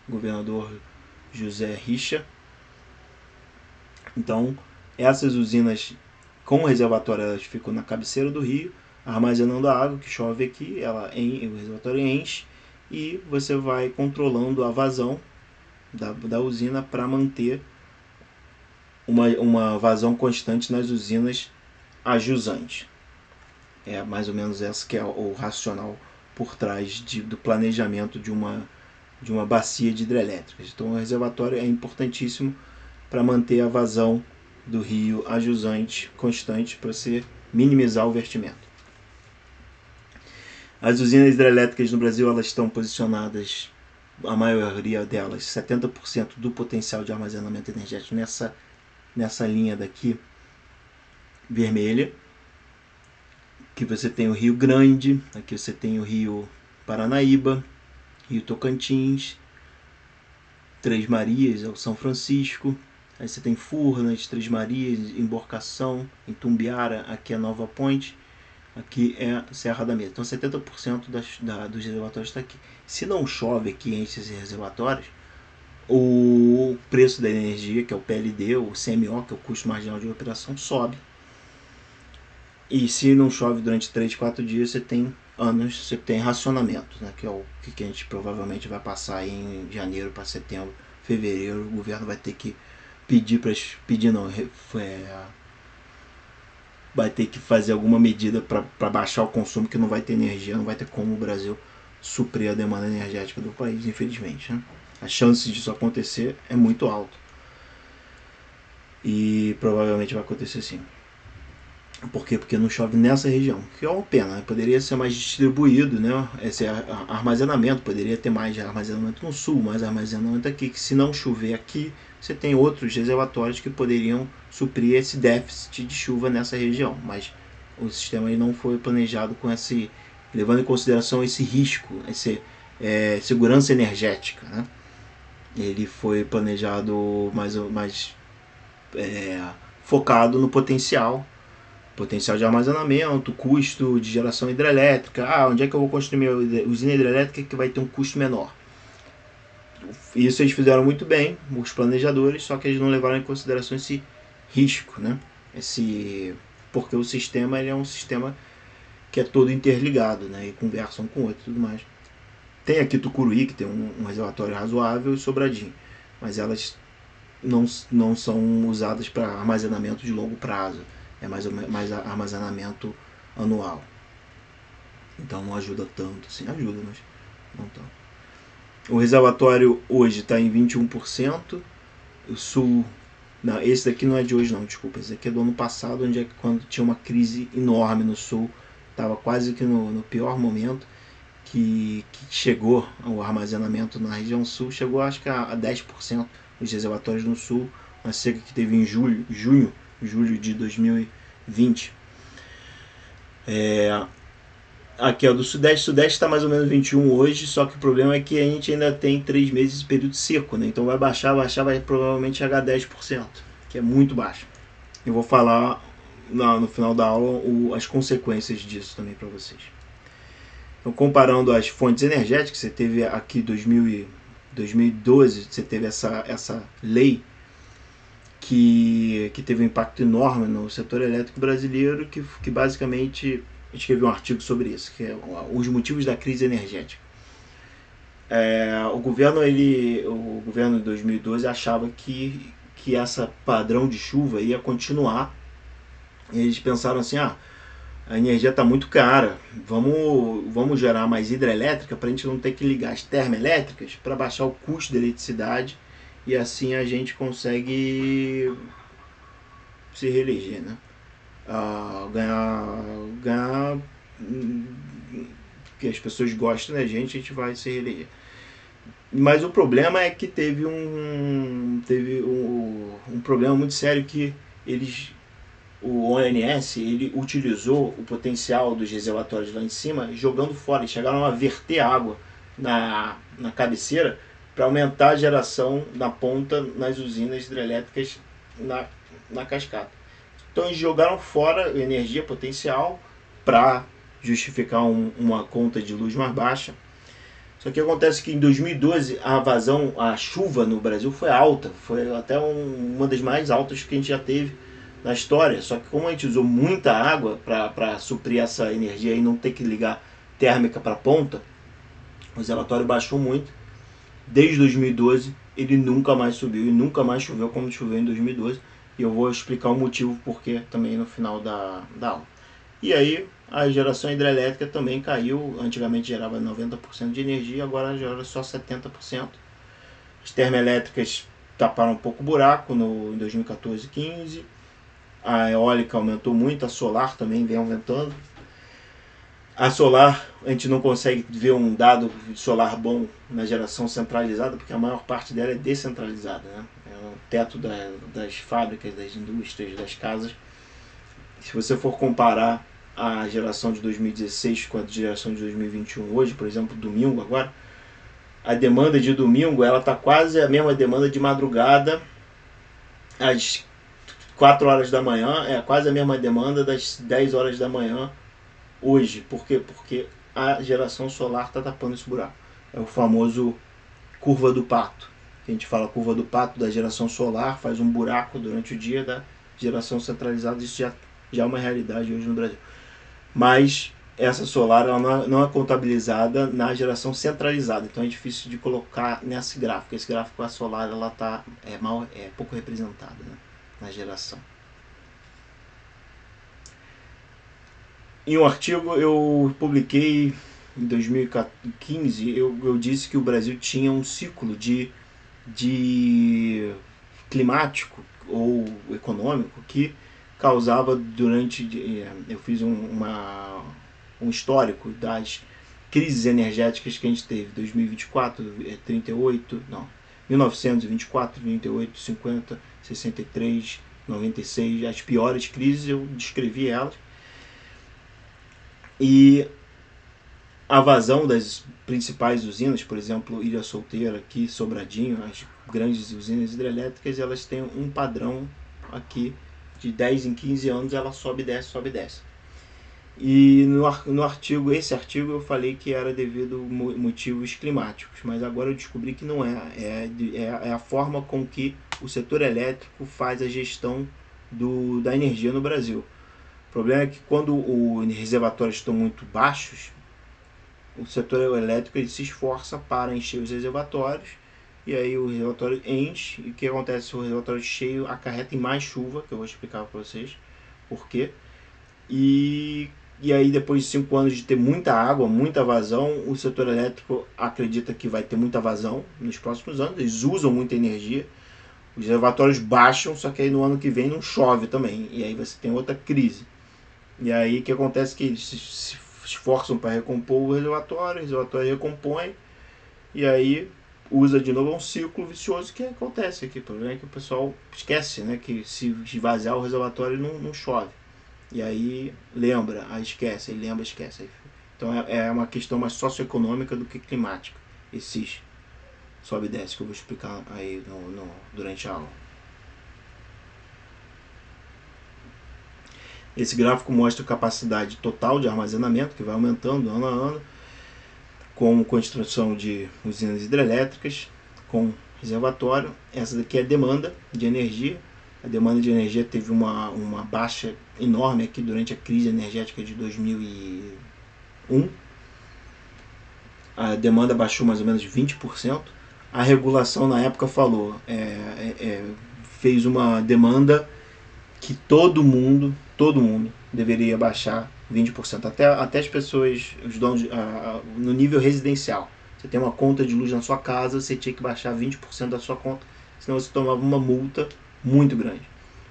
governador José Richa. Então essas usinas com reservatório elas ficam na cabeceira do rio, armazenando a água que chove aqui, o reservatório enche e você vai controlando a vazão da usina para manter uma vazão constante nas usinas ajusantes. É mais ou menos essa que é o racional por trás do planejamento de uma bacia de hidrelétricas. Então o reservatório é importantíssimo para manter a vazão do rio ajusante constante para você minimizar o vertimento. As usinas hidrelétricas no Brasil elas estão posicionadas, a maioria delas, 70% do potencial de armazenamento energético nessa linha daqui, vermelha, que você tem o Rio Grande, aqui você tem o Rio Paranaíba, Rio Tocantins, Três Marias, é o São Francisco, aí você tem Furnas, Três Marias, Emborcação, Itumbiara, aqui é Nova Ponte, aqui é Serra da Mesa. Então 70% dos reservatórios está aqui. Se não chove aqui entre esses reservatórios, o preço da energia, que é o PLD, o CMO, que é o custo marginal de operação, sobe. E se não chove durante 3, 4 dias, você tem racionamento, né, que é o que a gente provavelmente vai passar em janeiro para setembro, fevereiro. O governo vai ter que vai ter que fazer alguma medida para baixar o consumo, que não vai ter energia, não vai ter como o Brasil suprir a demanda energética do país, infelizmente, né? A chance disso acontecer é muito alta. E provavelmente vai acontecer sim. Por quê? Porque não chove nessa região, que é uma pena, né? Poderia ser mais distribuído, né? Esse armazenamento, poderia ter mais armazenamento no sul, mais armazenamento aqui, que se não chover aqui, você tem outros reservatórios que poderiam suprir esse déficit de chuva nessa região, mas o sistema aí não foi planejado levando em consideração esse risco, segurança energética, né? Ele foi planejado mais focado no potencial de armazenamento, custo de geração hidrelétrica. Onde é que eu vou construir minha usina hidrelétrica que vai ter um custo menor? Isso eles fizeram muito bem, os planejadores, só que eles não levaram em consideração esse risco, né? Porque o sistema ele é um sistema que é todo interligado, né? E conversa um com o outro e tudo mais. Tem aqui Tucuruí, que tem um reservatório razoável, e Sobradinho, mas elas não são usadas para armazenamento de longo prazo, é mais armazenamento anual. Então não ajuda tanto, assim, ajuda, mas não tanto. O reservatório hoje está em 21%, o sul... Não, esse daqui não é de hoje não, desculpa, esse daqui é do ano passado, quando tinha uma crise enorme no sul, estava quase que no pior momento, que chegou o armazenamento na região sul, chegou acho que a 10% dos reservatórios no sul, uma seca que teve em julho de 2020. Aqui é do sudeste está mais ou menos 21 hoje, só que o problema é que a gente ainda tem 3 meses de período seco, né? Então vai baixar, vai provavelmente chegar a 10%, que é muito baixo. Eu vou falar no final da aula as consequências disso também para vocês. Então, comparando as fontes energéticas, você teve aqui 2012, você teve essa lei que teve um impacto enorme no setor elétrico brasileiro, que basicamente escrevi um artigo sobre isso, que é os motivos da crise energética. O governo de 2012 achava que esse padrão de chuva ia continuar, e eles pensaram assim, a energia está muito cara, vamos gerar mais hidrelétrica para a gente não ter que ligar as termoelétricas para baixar o custo da eletricidade, e assim a gente consegue se reeleger, né? Ganhar que as pessoas gostam da gente, a gente vai se reeleger. Mas o problema é que teve um problema muito sério, que o ONS ele utilizou o potencial dos reservatórios lá em cima jogando fora. Eles chegaram a verter água na cabeceira para aumentar a geração na ponta nas usinas hidrelétricas na cascata. Então eles jogaram fora energia potencial para justificar uma conta de luz mais baixa. Só que acontece que em 2012 a chuva no Brasil foi alta, foi até uma das mais altas que a gente já teve na história. Só que como a gente usou muita água para suprir essa energia e não ter que ligar térmica para a ponta, o reservatório baixou muito. Desde 2012 ele nunca mais subiu e nunca mais choveu como choveu em 2012. E eu vou explicar o motivo porquê também no final da aula. E aí a geração hidrelétrica também caiu. Antigamente gerava 90% de energia, agora gera só 70%. As termoelétricas taparam um pouco o buraco em 2014 e 2015. A eólica aumentou muito, a solar também vem aumentando. A solar, a gente não consegue ver um dado solar bom na geração centralizada, porque a maior parte dela é descentralizada, né? É o teto das fábricas, das indústrias, das casas. Se você for comparar a geração de 2016 com a geração de 2021 hoje, por exemplo, domingo agora, a demanda de domingo ela está quase a mesma demanda de madrugada, às 4 horas da manhã, é quase a mesma demanda das 10 horas da manhã hoje. Por quê? Porque a geração solar está tapando esse buraco. É o famoso curva do pato. A gente fala curva do pato da geração solar, faz um buraco durante o dia da geração centralizada. Isso já é uma realidade hoje no Brasil. Mas essa solar ela não é contabilizada na geração centralizada. Então é difícil de colocar nesse gráfico. Esse gráfico, a solar ela é pouco representada, né, na geração. Em um artigo eu publiquei em 2015, eu disse que o Brasil tinha um ciclo de climático ou econômico que causava eu fiz um histórico das crises energéticas que a gente teve, 2024, 1924, 38, 50, 63, 96, as piores crises, eu descrevi elas. E a vazão das principais usinas, por exemplo, Ilha Solteira, aqui, Sobradinho, as grandes usinas hidrelétricas, elas têm um padrão aqui de 10 em 15 anos, ela sobe e desce, sobe e desce. E esse artigo eu falei que era devido a motivos climáticos, mas agora eu descobri que não é a forma com que o setor elétrico faz a gestão da energia no Brasil. O problema é que quando os reservatórios estão muito baixos, o setor elétrico ele se esforça para encher os reservatórios e aí o reservatório enche, e o que acontece se o reservatório cheio acarreta em mais chuva, que eu vou explicar para vocês por quê. E aí depois de 5 anos de ter muita água, muita vazão, o setor elétrico acredita que vai ter muita vazão nos próximos anos, eles usam muita energia, os reservatórios baixam, só que aí no ano que vem não chove também, e aí você tem outra crise. E aí o que acontece é que eles se esforçam para recompor o reservatório recompõe, e aí usa de novo, um ciclo vicioso que acontece aqui. O problema é que o pessoal esquece, né, que se esvaziar o reservatório não chove. E aí lembra, aí esquece, aí lembra, esquece. Então é uma questão mais socioeconômica do que climática. Esses sobe e desce que eu vou explicar aí durante a aula. Esse gráfico mostra a capacidade total de armazenamento, que vai aumentando ano a ano, com construção de usinas hidrelétricas, com reservatório. Essa daqui é a demanda de energia. A demanda de energia teve uma baixa enorme aqui durante a crise energética de 2001. A demanda baixou mais ou menos 20%. A regulação na época falou, fez uma demanda que todo mundo deveria baixar 20%. Até as pessoas, os donos, no nível residencial. Você tem uma conta de luz na sua casa, você tinha que baixar 20% da sua conta, senão você tomava uma multa muito grande.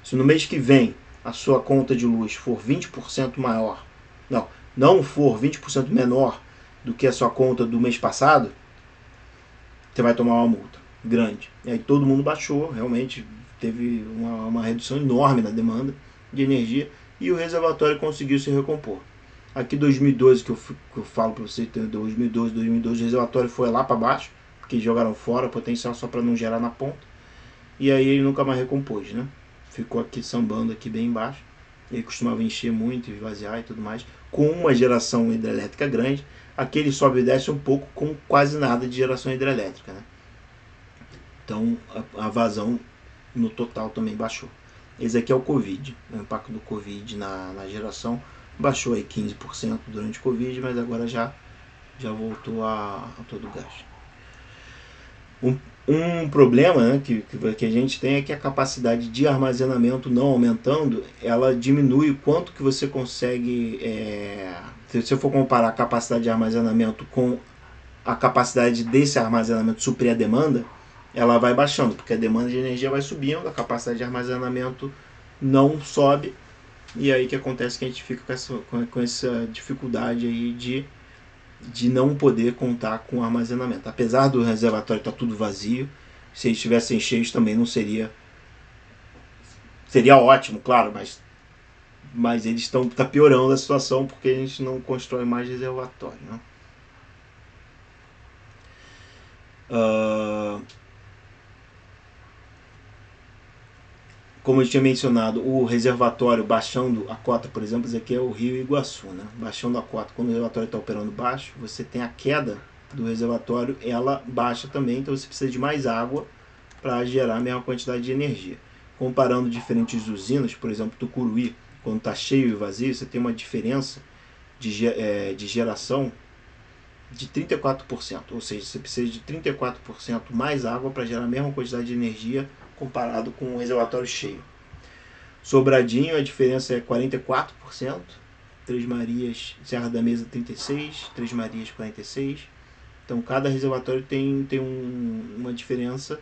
Se no mês que vem a sua conta de luz for 20% maior, não for 20% menor do que a sua conta do mês passado, você vai tomar uma multa grande. E aí todo mundo baixou, realmente teve uma redução enorme na demanda de energia e o reservatório conseguiu se recompor. Aqui 2012, que eu falo para você, 2012, o reservatório foi lá para baixo, porque jogaram fora o potencial só para não gerar na ponta, e aí ele nunca mais recompôs, né? Ficou aqui sambando aqui bem embaixo. Ele costumava encher muito, esvaziar e tudo mais, com uma geração hidrelétrica grande. Aqui ele sobe e desce um pouco com quase nada de geração hidrelétrica, né? Então a vazão no total também baixou. Esse aqui é o Covid, o impacto do Covid na geração. Baixou aí 15% durante o Covid, mas agora já voltou a todo o gás. Um problema, né, que a gente tem é que a capacidade de armazenamento não aumentando, ela diminui o quanto que você consegue. Se você for comparar a capacidade de armazenamento com a capacidade desse armazenamento suprir a demanda, ela vai baixando, porque a demanda de energia vai subindo, a capacidade de armazenamento não sobe, e aí que acontece que a gente fica com essa dificuldade aí de não poder contar com armazenamento. Apesar do reservatório estar tudo vazio, se eles estivessem cheios também não seria ótimo, claro, mas eles tá piorando a situação porque a gente não constrói mais reservatório, né? Como eu tinha mencionado, o reservatório baixando a cota, por exemplo, esse aqui é o Rio Iguaçu, né? Baixando a cota, quando o reservatório está operando baixo, você tem a queda do reservatório, ela baixa também, então você precisa de mais água para gerar a mesma quantidade de energia. Comparando diferentes usinas, por exemplo, Tucuruí, quando está cheio e vazio, você tem uma diferença de geração de 34%, ou seja, você precisa de 34% mais água para gerar a mesma quantidade de energia comparado com o reservatório cheio. Sobradinho, a diferença é 44%, Três Marias, Serra da Mesa 36%, Três Marias 46%. Então cada reservatório tem uma diferença.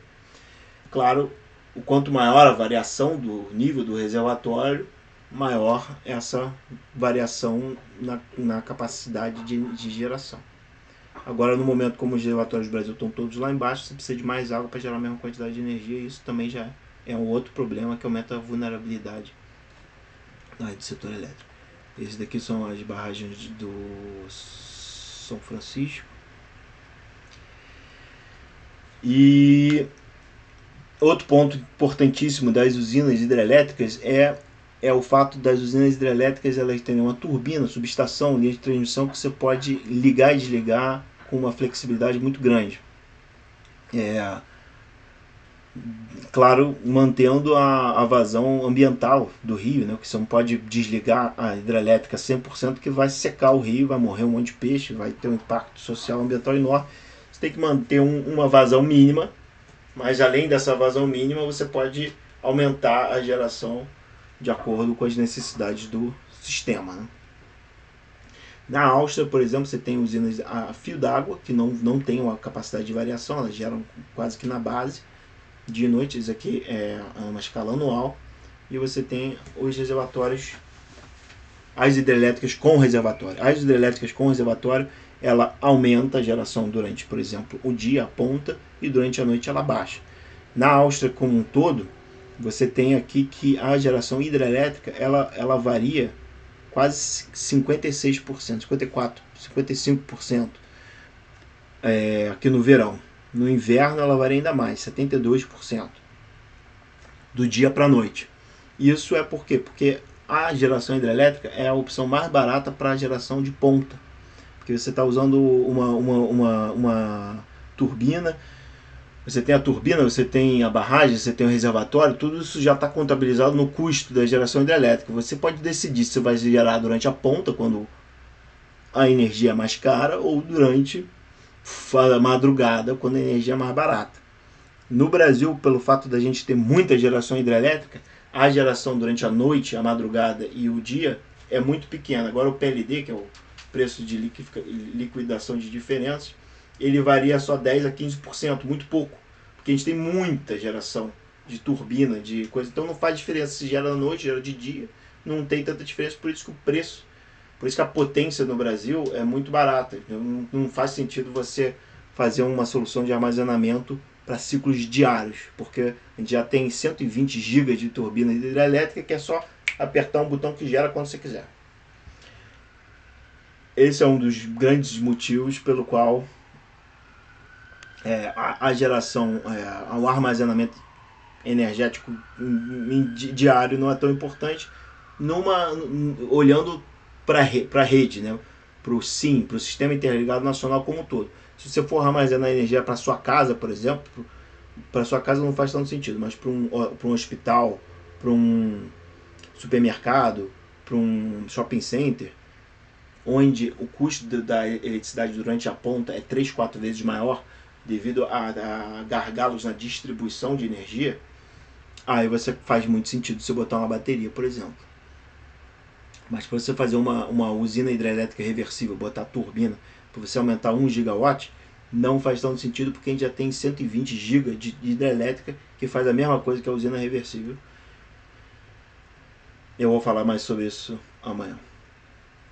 Claro, o quanto maior a variação do nível do reservatório, maior essa variação na capacidade de geração. Agora, no momento como os reservatórios do Brasil estão todos lá embaixo, você precisa de mais água para gerar a mesma quantidade de energia, e isso também já é um outro problema que aumenta a vulnerabilidade do setor elétrico. Esses daqui são as barragens do São Francisco. E outro ponto importantíssimo das usinas hidrelétricas é o fato das usinas hidrelétricas elas terem uma turbina, subestação, linha de transmissão que você pode ligar e desligar com uma flexibilidade muito grande. Claro, mantendo a vazão ambiental do rio, né, que você não pode desligar a hidrelétrica 100%, que vai secar o rio, vai morrer um monte de peixe, vai ter um impacto social ambiental enorme. Você tem que manter uma vazão mínima Mas além dessa vazão mínima, você pode aumentar a geração de acordo com as necessidades do sistema, né? Na Áustria, por exemplo, você tem usinas a fio d'água, que não tem uma capacidade de variação, elas geram quase que na base, dia e noite. Isso aqui é uma escala anual. E você tem os reservatórios, as hidrelétricas com reservatório. As hidrelétricas com reservatório, ela aumenta a geração durante, por exemplo, o dia, a ponta, e durante a noite ela baixa. Na Áustria como um todo, você tem aqui que a geração hidrelétrica ela varia quase 56%, 54%, 55% aqui no verão. No inverno ela varia ainda mais, 72% do dia para a noite. Isso é por quê? Porque a geração hidrelétrica é a opção mais barata para a geração de ponta. Porque você está usando uma turbina, você tem a turbina, você tem a barragem, você tem o reservatório, tudo isso já está contabilizado no custo da geração hidrelétrica. Você pode decidir se vai gerar durante a ponta, quando a energia é mais cara, ou durante a madrugada, quando a energia é mais barata. No Brasil, pelo fato da gente ter muita geração hidrelétrica, a geração durante a noite, a madrugada e o dia é muito pequena. Agora o PLD, que é o preço de liquidação de diferenças, ele varia só 10 a 15%, muito pouco, porque a gente tem muita geração de turbina, de coisa, então não faz diferença se gera à noite, gera de dia, não tem tanta diferença, por isso que o preço, por isso que a potência no Brasil é muito barata. Não faz sentido você fazer uma solução de armazenamento para ciclos diários, porque a gente já tem 120 GB de turbina hidrelétrica, que é só apertar um botão que gera quando você quiser. Esse é um dos grandes motivos pelo qual a geração, o armazenamento energético diário não é tão importante, olhando para a rede, né? Para o SIM, para o Sistema Interligado Nacional como um todo. Se você for armazenar energia para sua casa, por exemplo, para sua casa não faz tanto sentido, mas para um hospital, para um supermercado, para um shopping center, onde o custo da eletricidade durante a ponta é 3, 4 vezes maior devido a gargalos na distribuição de energia, aí você faz muito sentido você botar uma bateria, por exemplo. Mas para você fazer uma usina hidrelétrica reversível, botar turbina, para você aumentar 1 gigawatt, não faz tanto sentido, porque a gente já tem 120 GB de hidrelétrica que faz a mesma coisa que a usina reversível. Eu vou falar mais sobre isso amanhã.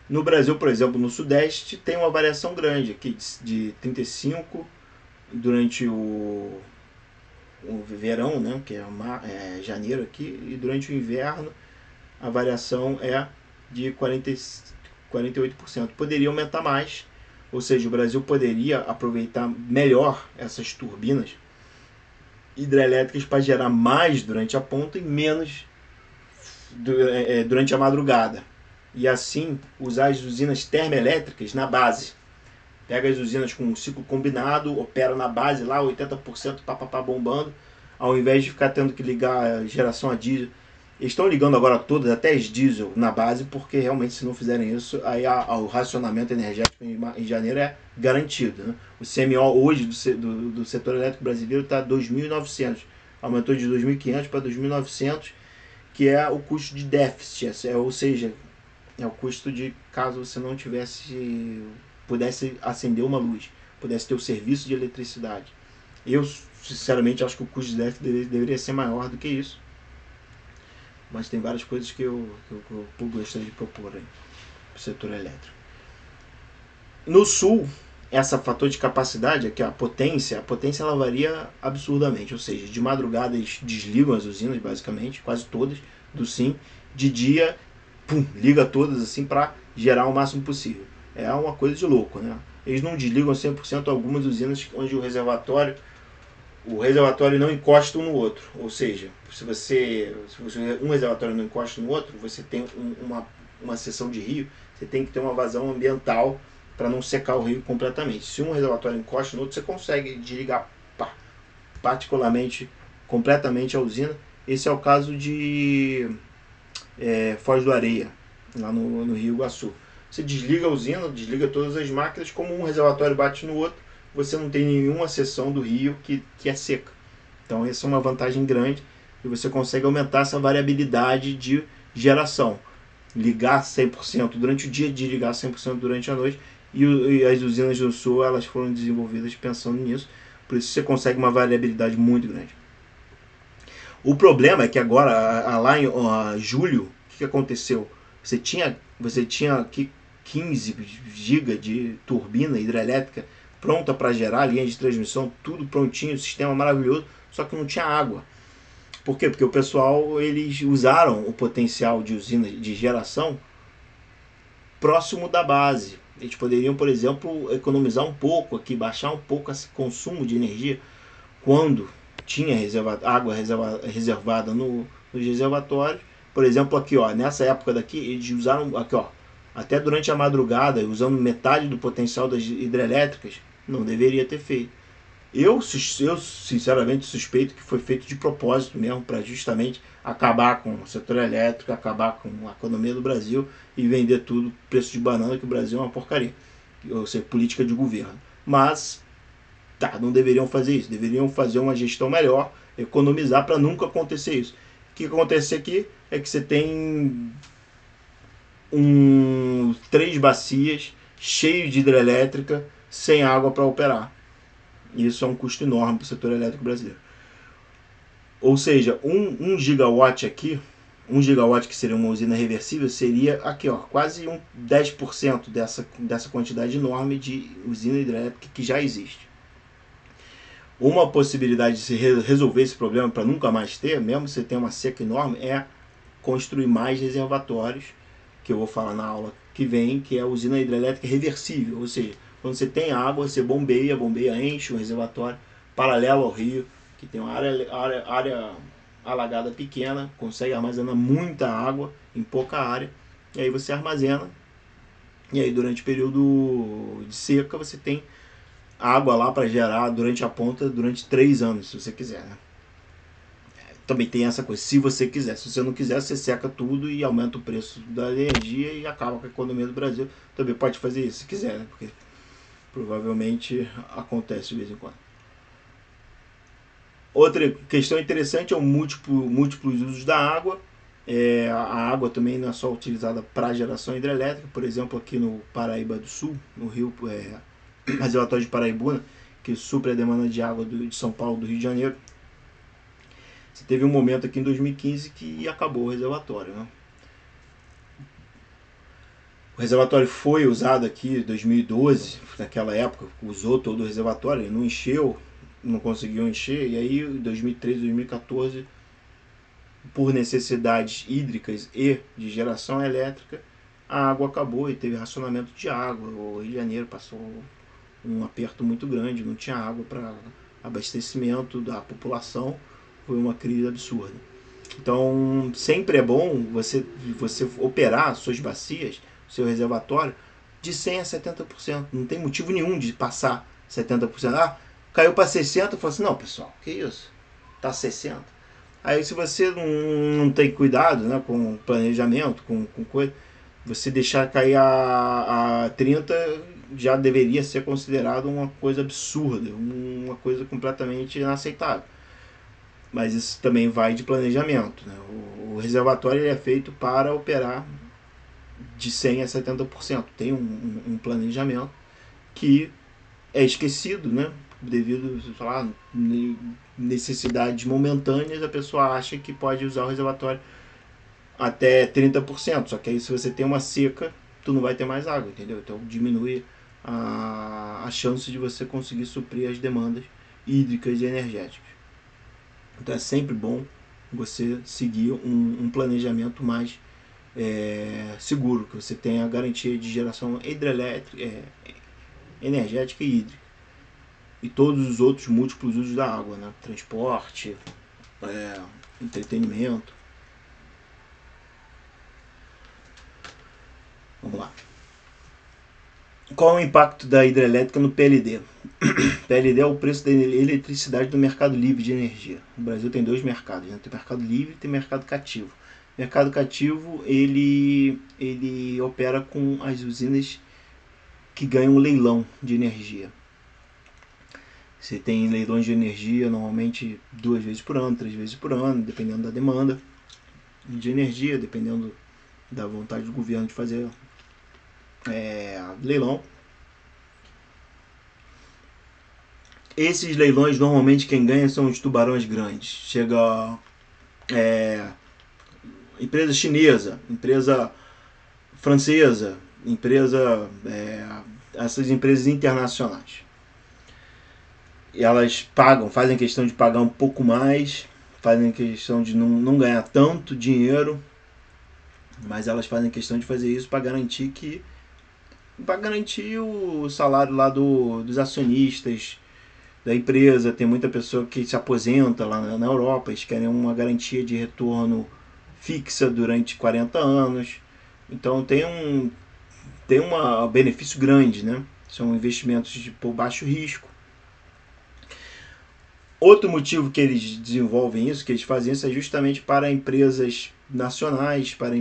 No Brasil, por exemplo, no Sudeste, tem uma variação grande aqui, de 35 durante o verão, né, que é janeiro aqui, e durante o inverno a variação é de 48%. Poderia aumentar mais, ou seja, o Brasil poderia aproveitar melhor essas turbinas hidrelétricas para gerar mais durante a ponta e menos durante a madrugada. E assim usar as usinas termoelétricas na base. Pega as usinas com um ciclo combinado, opera na base lá, 80% bombando, ao invés de ficar tendo que ligar a geração a diesel. Eles estão ligando agora todas, até as diesel, na base, porque realmente se não fizerem isso, aí o racionamento energético em janeiro é garantido, né? O CMO hoje do setor elétrico brasileiro está 2.900, aumentou de 2.500 para 2.900, que é o custo de déficit, ou seja, é o custo de caso você não pudesse acender uma luz, pudesse ter o serviço de eletricidade. Eu, sinceramente, acho que o custo de déficit deveria ser maior do que isso. Mas tem várias coisas que eu gostaria de propor aí para o setor elétrico. No sul, esse fator de capacidade, aqui a potência ela varia absurdamente. Ou seja, de madrugada eles desligam as usinas, basicamente, quase todas, do SIM. De dia, liga todas assim para gerar o máximo possível. É uma coisa de louco, né? Eles não desligam 100% algumas usinas onde o reservatório não encosta um no outro. Ou seja, se um reservatório não encosta no outro, você tem uma seção de rio, você tem que ter uma vazão ambiental para não secar o rio completamente. Se um reservatório encosta no outro, você consegue desligar completamente a usina. Esse é o caso de Foz do Areia, lá no Rio Iguaçu. Você desliga a usina, desliga todas as máquinas, como um reservatório bate no outro, você não tem nenhuma seção do rio que é seca. Então essa é uma vantagem grande e você consegue aumentar essa variabilidade de geração. Ligar 100% durante o dia, desligar 100% durante a noite, e as usinas do Sul elas foram desenvolvidas pensando nisso, por isso você consegue uma variabilidade muito grande. O problema é que agora, lá em julho, o que aconteceu? Você tinha aqui 15 GB de turbina hidrelétrica pronta para gerar, linha de transmissão, tudo prontinho, sistema maravilhoso, só que não tinha água. Por quê? Porque o pessoal, eles usaram o potencial de usina de geração próximo da base. Eles poderiam, por exemplo, economizar um pouco aqui, baixar um pouco esse consumo de energia quando tinha água reservada nos reservatórios. Por exemplo, aqui, ó, nessa época daqui, eles usaram aqui, ó, até durante a madrugada, usando metade do potencial das hidrelétricas. Não deveria ter feito. Eu sinceramente suspeito que foi feito de propósito mesmo, para justamente acabar com o setor elétrico, acabar com a economia do Brasil e vender tudo preço de banana, que o Brasil é uma porcaria, ou seja, política de governo. Mas não deveriam fazer isso, deveriam fazer uma gestão melhor, economizar para nunca acontecer isso. O que acontece aqui é que você tem 3 bacias cheias de hidrelétrica sem água para operar. Isso é um custo enorme para o setor elétrico brasileiro. Ou seja, 1 gigawatt aqui, 1 gigawatt que seria uma usina reversível, seria aqui, ó, quase 10% dessa quantidade enorme de usina hidrelétrica que já existe. Uma possibilidade de se resolver esse problema para nunca mais ter, mesmo se você tem uma seca enorme, é construir mais reservatórios, que eu vou falar na aula que vem, que é a usina hidrelétrica reversível. Ou seja, quando você tem água, você bombeia, enche um reservatório paralelo ao rio, que tem uma área alagada pequena, consegue armazenar muita água em pouca área, e aí você armazena, e aí durante o período de seca você tem água lá para gerar durante a ponta durante 3 anos, se você quiser, né? Também tem essa coisa, se você quiser. Se você não quiser, você seca tudo e aumenta o preço da energia e acaba com a economia do Brasil. Também pode fazer isso, se quiser, né? Porque provavelmente acontece de vez em quando. Outra questão interessante é o múltiplos usos da água. A água também não é só utilizada para geração hidrelétrica. Por exemplo, aqui no Paraíba do Sul, no rio reservatório de Paraibuna, que supre a demanda de água de São Paulo, do Rio de Janeiro. Você teve um momento aqui em 2015 que acabou o reservatório, né? O reservatório foi usado aqui em 2012, naquela época, usou todo o reservatório, ele não encheu, não conseguiu encher, e aí em 2013, 2014, por necessidades hídricas e de geração elétrica, a água acabou e teve racionamento de água. O Rio de Janeiro passou um aperto muito grande, não tinha água para abastecimento da população, foi uma crise absurda. Então sempre é bom você operar suas bacias, seu reservatório, de 100% a 70%. Não tem motivo nenhum de passar 70%. Caiu para 60%, fala assim, não pessoal, que isso? Está 60%. Aí se você não tem cuidado, né, com planejamento, com coisa, você deixar cair a 30% já deveria ser considerado uma coisa absurda, uma coisa completamente inaceitável. Mas isso também vai de planejamento, né? O reservatório é feito para operar de 100% a 70%. Tem um planejamento que é esquecido, né? Devido a necessidades momentâneas, a pessoa acha que pode usar o reservatório até 30%. Só que aí se você tem uma seca, tu não vai ter mais água, entendeu? Então diminui a chance de você conseguir suprir as demandas hídricas e energéticas. Então é sempre bom você seguir um planejamento mais seguro, que você tenha a garantia de geração hidrelétrica, energética e hídrica. E todos os outros múltiplos usos da água, né? Transporte, entretenimento. Vamos lá. Qual é o impacto da hidrelétrica no PLD? PLD é o preço da eletricidade do mercado livre de energia. O Brasil tem 2 mercados, né? Tem mercado livre e tem mercado cativo. O mercado cativo ele opera com as usinas que ganham um leilão de energia. Você tem leilões de energia normalmente 2 vezes por ano, 3 vezes por ano, dependendo da demanda de energia, dependendo da vontade do governo de fazer leilão. Esses leilões, normalmente quem ganha são os tubarões grandes. Chega empresa chinesa, empresa francesa, essas empresas internacionais. E elas fazem questão de pagar um pouco mais, fazem questão de não ganhar tanto dinheiro, mas elas fazem questão de fazer isso para garantir o salário lá dos acionistas da empresa. Tem muita pessoa que se aposenta lá na Europa, eles querem uma garantia de retorno fixa durante 40 anos. Então tem um benefício grande, né? São investimentos por baixo risco. Outro motivo que eles desenvolvem isso, que eles fazem isso, é justamente para empresas nacionais, para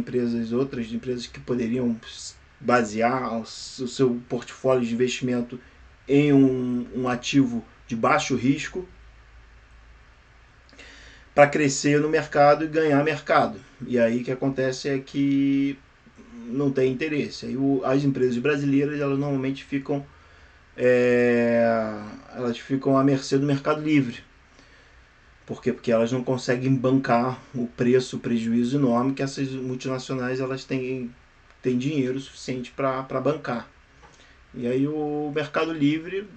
outras empresas que poderiam basear o seu portfólio de investimento em um ativo de baixo risco, para crescer no mercado e ganhar mercado. E aí o que acontece é que não tem interesse. Aí as empresas brasileiras, elas normalmente ficam à mercê do Mercado Livre. Por quê? Porque elas não conseguem bancar o prejuízo enorme que essas multinacionais elas têm dinheiro suficiente para bancar. E aí o Mercado Livre,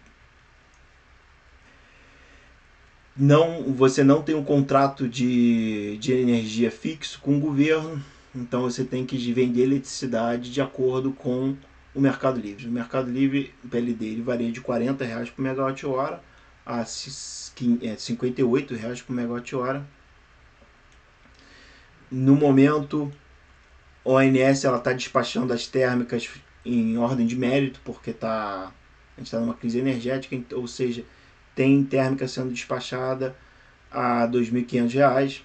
você não tem um contrato de energia fixo com o governo, então você tem que vender eletricidade de acordo com o Mercado Livre. O Mercado Livre, o PLD, ele varia de R$40 por megawatt-hora a R$58 por megawatt-hora. No momento, a ONS está despachando as térmicas em ordem de mérito, porque a gente está numa crise energética, ou seja, tem térmica sendo despachada a R$2.500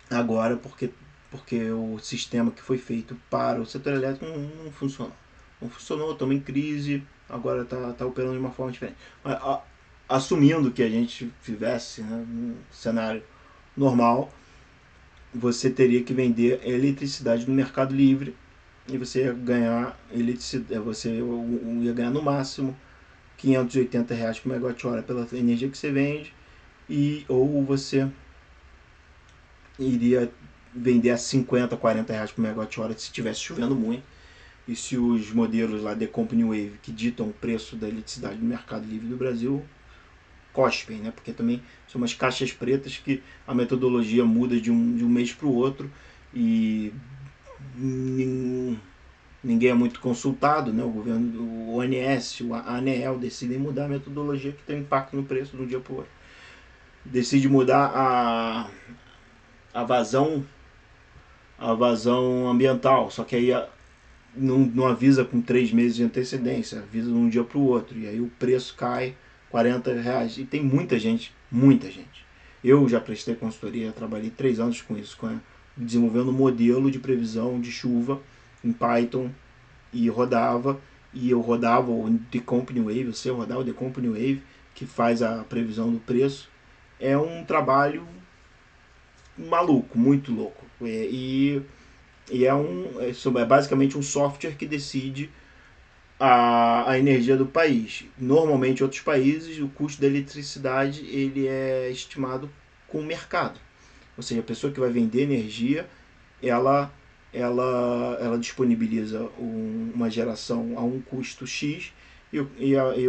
agora, porque o sistema que foi feito para o setor elétrico não funcionou. Não funcionou, estamos em crise, agora está operando de uma forma diferente. Assumindo que a gente tivesse, né, um cenário normal, você teria que vender eletricidade no Mercado Livre e você ia ganhar no máximo R$580 por megawatt-hora pela energia que você vende, ou você iria vender a R$50, R$40 por megawatt-hora se estivesse chovendo muito. E se os modelos lá The Company Wave, que ditam o preço da eletricidade no Mercado Livre do Brasil, cospem, né? Porque também são umas caixas pretas que a metodologia muda de um mês para o outro e ninguém é muito consultado, né? O governo, o ONS, a ANEEL decidem mudar a metodologia, que tem impacto no preço de um dia para o outro. Decide mudar a vazão ambiental, só que aí não avisa com 3 meses de antecedência, avisa de um dia para o outro, e aí o preço cai R$40. E tem muita gente. Eu já prestei consultoria, trabalhei 3 anos com isso, desenvolvendo um modelo de previsão de chuva em Python, e eu rodava o The Company Wave, você rodava o The Company Wave, que faz a previsão do preço. É um trabalho maluco, muito louco. E é basicamente um software que decide a energia do país. Normalmente em outros países o custo da eletricidade ele é estimado com o mercado. Ou seja, a pessoa que vai vender energia, ela disponibiliza uma geração a um custo X e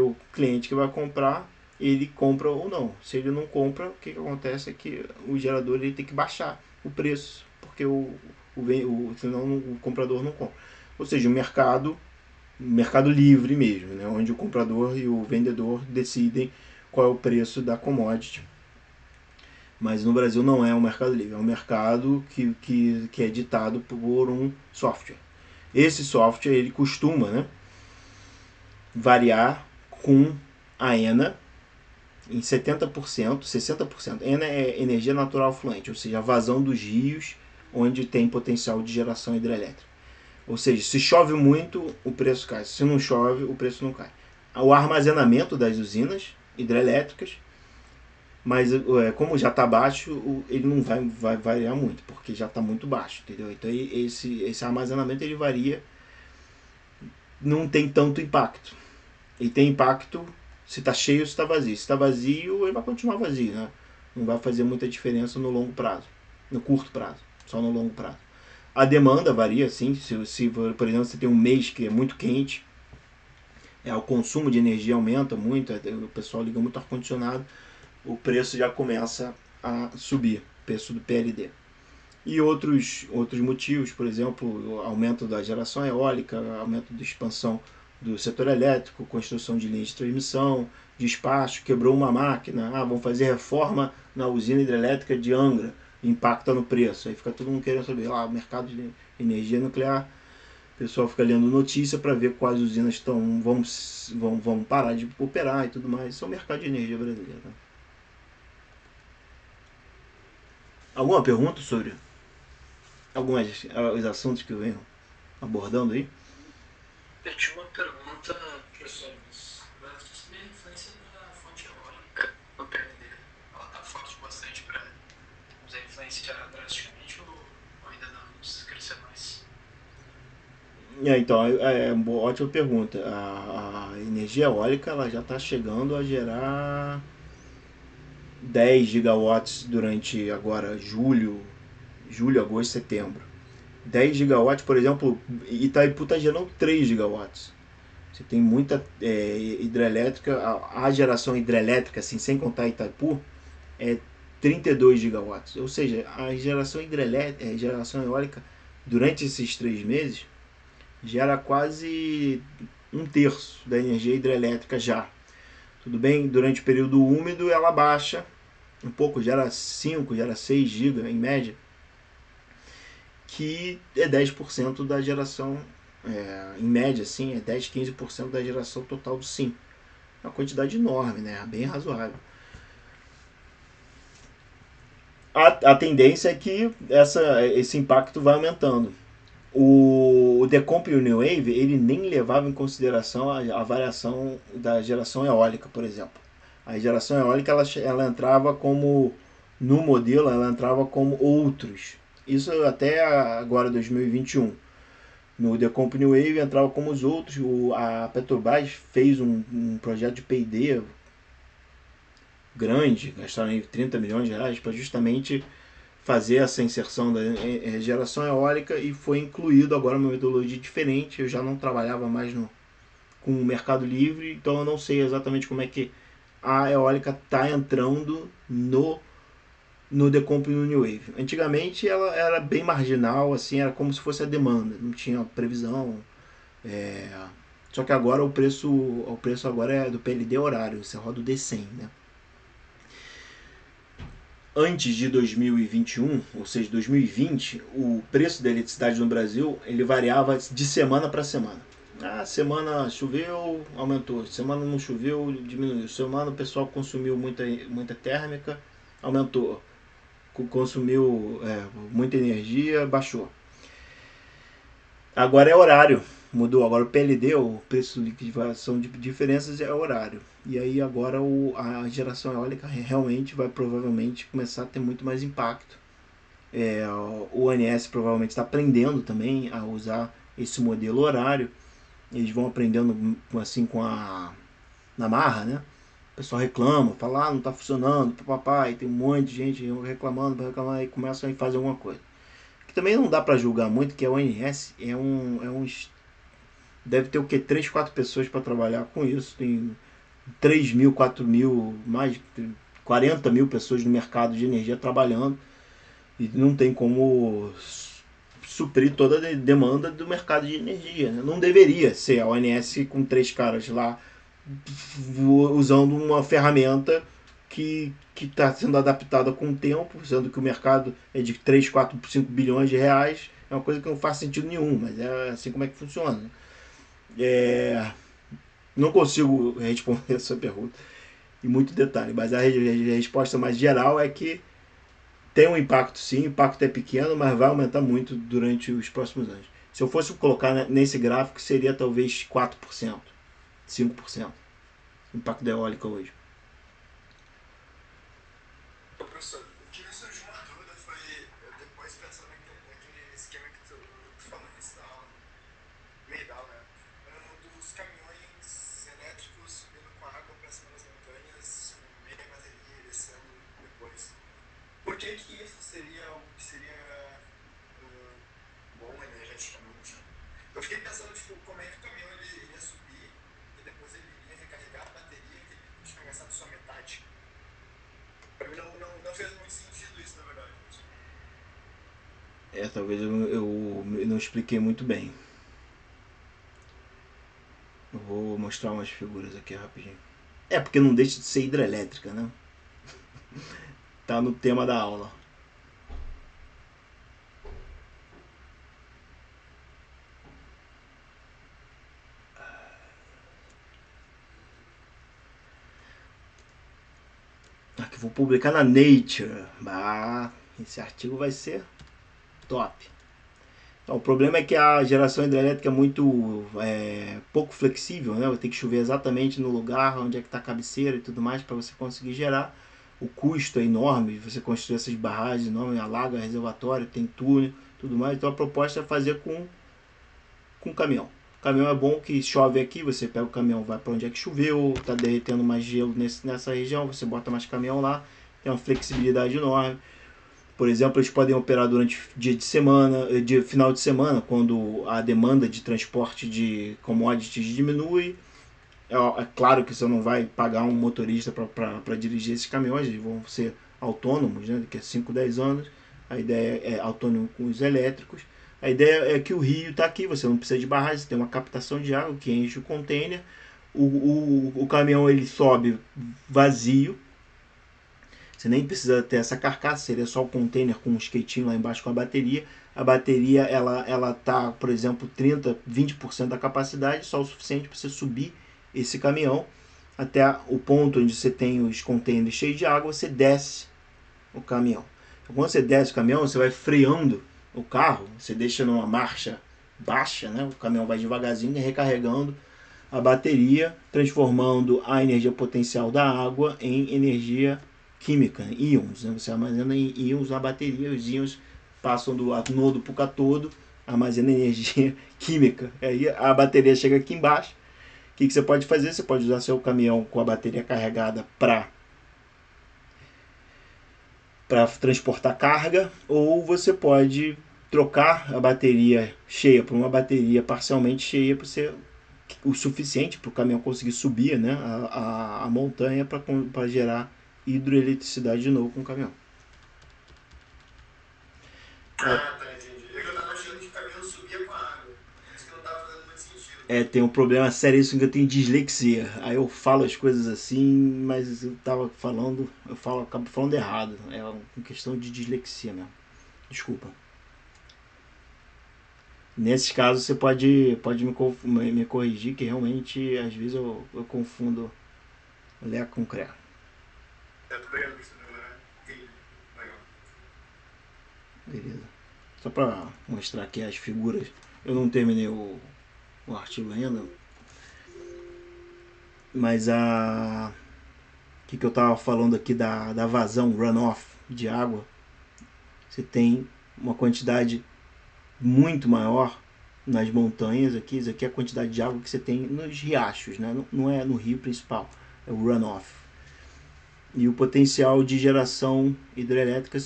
o cliente que vai comprar, ele compra ou não. Se ele não compra, o que acontece é que o gerador ele tem que baixar o preço, porque senão o comprador não compra. Ou seja, o mercado livre mesmo, né, onde o comprador e o vendedor decidem qual é o preço da commodity. Mas no Brasil não é um mercado livre, é um mercado que é ditado por um software. Esse software ele costuma, né, variar com a ENA em 70%, 60%. ENA é energia natural fluente, ou seja, a vazão dos rios onde tem potencial de geração hidrelétrica. Ou seja, se chove muito, o preço cai. Se não chove, o preço não cai. O armazenamento das usinas hidrelétricas, mas como já está baixo, ele não vai variar muito, porque já está muito baixo, entendeu? Então esse armazenamento ele varia, não tem tanto impacto. Ele tem impacto se está cheio ou se está vazio. Se está vazio, ele vai continuar vazio, né? Não vai fazer muita diferença no longo prazo, no curto prazo, só no longo prazo. A demanda varia, sim. Se por exemplo, você tem um mês que é muito quente, o consumo de energia aumenta muito, o pessoal liga muito ar-condicionado, o preço já começa a subir, o preço do PLD. E outros motivos, por exemplo, aumento da geração eólica, aumento da expansão do setor elétrico, construção de linhas de transmissão, despacho, quebrou uma máquina, vamos fazer reforma na usina hidrelétrica de Angra, impacta no preço. Aí fica todo mundo querendo saber, o mercado de energia nuclear, o pessoal fica lendo notícia para ver quais usinas vão parar de operar e tudo mais. Isso é o mercado de energia brasileiro. Né? Alguma pergunta sobre alguns assuntos que eu venho abordando aí? Eu tinha uma pergunta, professor, sobre a influência da fonte eólica no PLD. Ela está forte bastante para influenciar drasticamente ou ainda vamos crescer mais? Então, é uma ótima pergunta. A energia eólica ela já está chegando a gerar 10 gigawatts durante agora julho, agosto, setembro. 10 gigawatts, por exemplo, Itaipu está gerando 3 gigawatts. Você tem muita hidrelétrica, a geração hidrelétrica, assim, sem contar Itaipu, é 32 gigawatts. Ou seja, a geração hidrelétrica, geração eólica, durante esses 3 meses, gera quase 1/3 da energia hidrelétrica já. Tudo bem, durante o período úmido ela baixa um pouco, gera 5, gera 6 GB em média, que é 10% da geração, em média, sim, é 10, 15% da geração total do SIM. É uma quantidade enorme, né? Bem razoável. A tendência é que esse impacto vai aumentando. O Decomp e o New Wave, ele nem levava em consideração a variação da geração eólica, por exemplo. A geração eólica ela entrava como, no modelo, ela entrava como outros. Isso até agora, 2021. No Decomp New Wave entrava como os outros. A Petrobras fez um projeto de P&D grande, gastaram 30 milhões de reais para justamente fazer essa inserção da geração eólica e foi incluído agora uma metodologia diferente. Eu já não trabalhava mais com o Mercado Livre, então eu não sei exatamente como é que a eólica está entrando no Decomp e no New Wave. Antigamente ela era bem marginal, assim, era como se fosse a demanda, não tinha previsão. Só que agora o preço agora é do PLD horário, você roda o D100, né? Antes de 2021, ou seja, 2020, o preço da eletricidade no Brasil ele variava de semana para semana. Semana choveu, aumentou. Semana não choveu, diminuiu. Semana o pessoal consumiu muita térmica, aumentou. Consumiu muita energia, baixou. Agora é horário, mudou. Agora o PLD, o preço de liquidação de diferenças, é horário. E aí agora a geração eólica realmente vai provavelmente começar a ter muito mais impacto. O ONS provavelmente está aprendendo também a usar esse modelo horário. Eles vão aprendendo assim na marra, né? O pessoal reclama, fala, não está funcionando, papai, tem um monte de gente reclamando, e começam a fazer alguma coisa. Que também não dá para julgar muito, que a ONS deve ter o que? 3, 4 pessoas para trabalhar com isso, tem 3 mil, 4 mil, mais 40 mil pessoas no mercado de energia trabalhando e não tem como suprir toda a demanda do mercado de energia. Né? Não deveria ser a ONS com 3 caras lá usando uma ferramenta que está sendo adaptada com o tempo, sendo que o mercado é de 3, 4, 5 bilhões de reais, é uma coisa que não faz sentido nenhum, mas é assim como é que funciona. Não consigo responder essa pergunta em muito detalhe, mas a resposta mais geral é que tem um impacto sim, o impacto é pequeno, mas vai aumentar muito durante os próximos anos. Se eu fosse colocar nesse gráfico, seria talvez 4%, 5%. O impacto da eólica hoje. que isso seria algo que seria bom energeticamente? Eu fiquei pensando, tipo, como é que o caminhão ele ia subir e depois ele ia recarregar a bateria que ele tinha gastado só metade. Pra mim não fez muito sentido isso, na verdade. Talvez eu não expliquei muito bem. Eu vou mostrar umas figuras aqui rapidinho. Porque não deixa de ser hidrelétrica, né? Tá no tema da aula. Aqui vou publicar na Nature. Esse artigo vai ser top. Então, o problema é que a geração hidrelétrica é muito pouco flexível, né? Vai ter que chover exatamente no lugar onde é que está a cabeceira e tudo mais para você conseguir gerar. O custo é enorme, você construir essas barragens enormes, alaga, reservatório, tem túnel, tudo mais. Então a proposta é fazer com caminhão. O caminhão é bom que chove aqui, você pega o caminhão, vai para onde é que choveu, está derretendo mais gelo nessa região, você bota mais caminhão lá, tem uma flexibilidade enorme. Por exemplo, eles podem operar durante dia de semana, final de semana, quando a demanda de transporte de commodities diminui. É claro que você não vai pagar um motorista para dirigir esses caminhões, eles vão ser autônomos, né, daqui a 5, 10 anos. A ideia é autônomo com os elétricos. A ideia é que o rio está aqui, você não precisa de barragem, você tem uma captação de água que enche o container. O caminhão ele sobe vazio. Você nem precisa ter essa carcaça, seria só o container com um skatinho lá embaixo com a bateria. A bateria ela tá, por exemplo, 30%, 20% da capacidade, só o suficiente para você subir esse caminhão até o ponto onde você tem os containers cheios de água, você desce o caminhão. Então, quando você desce o caminhão, você vai freando o carro, você deixa numa marcha baixa, né? O caminhão vai devagarzinho recarregando a bateria, transformando a energia potencial da água em energia química, né? Íons, né? Você armazena íons na bateria, os íons passam do anodo para o catodo, armazena energia química. Aí a bateria chega aqui embaixo. O que você pode fazer? Você pode usar seu caminhão com a bateria carregada para transportar carga, ou você pode trocar a bateria cheia por uma bateria parcialmente cheia para ser o suficiente para o caminhão conseguir subir, né, a montanha para gerar hidroeletricidade de novo com o caminhão. Tá, entendi. Eu estava achando que o caminhão subia com a água. Isso que não estava fazendo muito sentido. Tem um problema sério isso que eu tenho dislexia. Aí eu falo as coisas assim, mas eu acabo falando errado. É uma questão de dislexia mesmo. Desculpa. Nesses casos você pode me corrigir, que realmente às vezes eu confundo Lé com Cré. Legal. Beleza. Só para mostrar aqui as figuras. Eu não terminei o artigo ainda. Mas o que eu estava falando aqui da vazão, runoff de água. Você tem uma quantidade muito maior nas montanhas aqui. Isso aqui é a quantidade de água que você tem nos riachos, né? Não é no rio principal, é o runoff. E o potencial de geração hidrelétrica,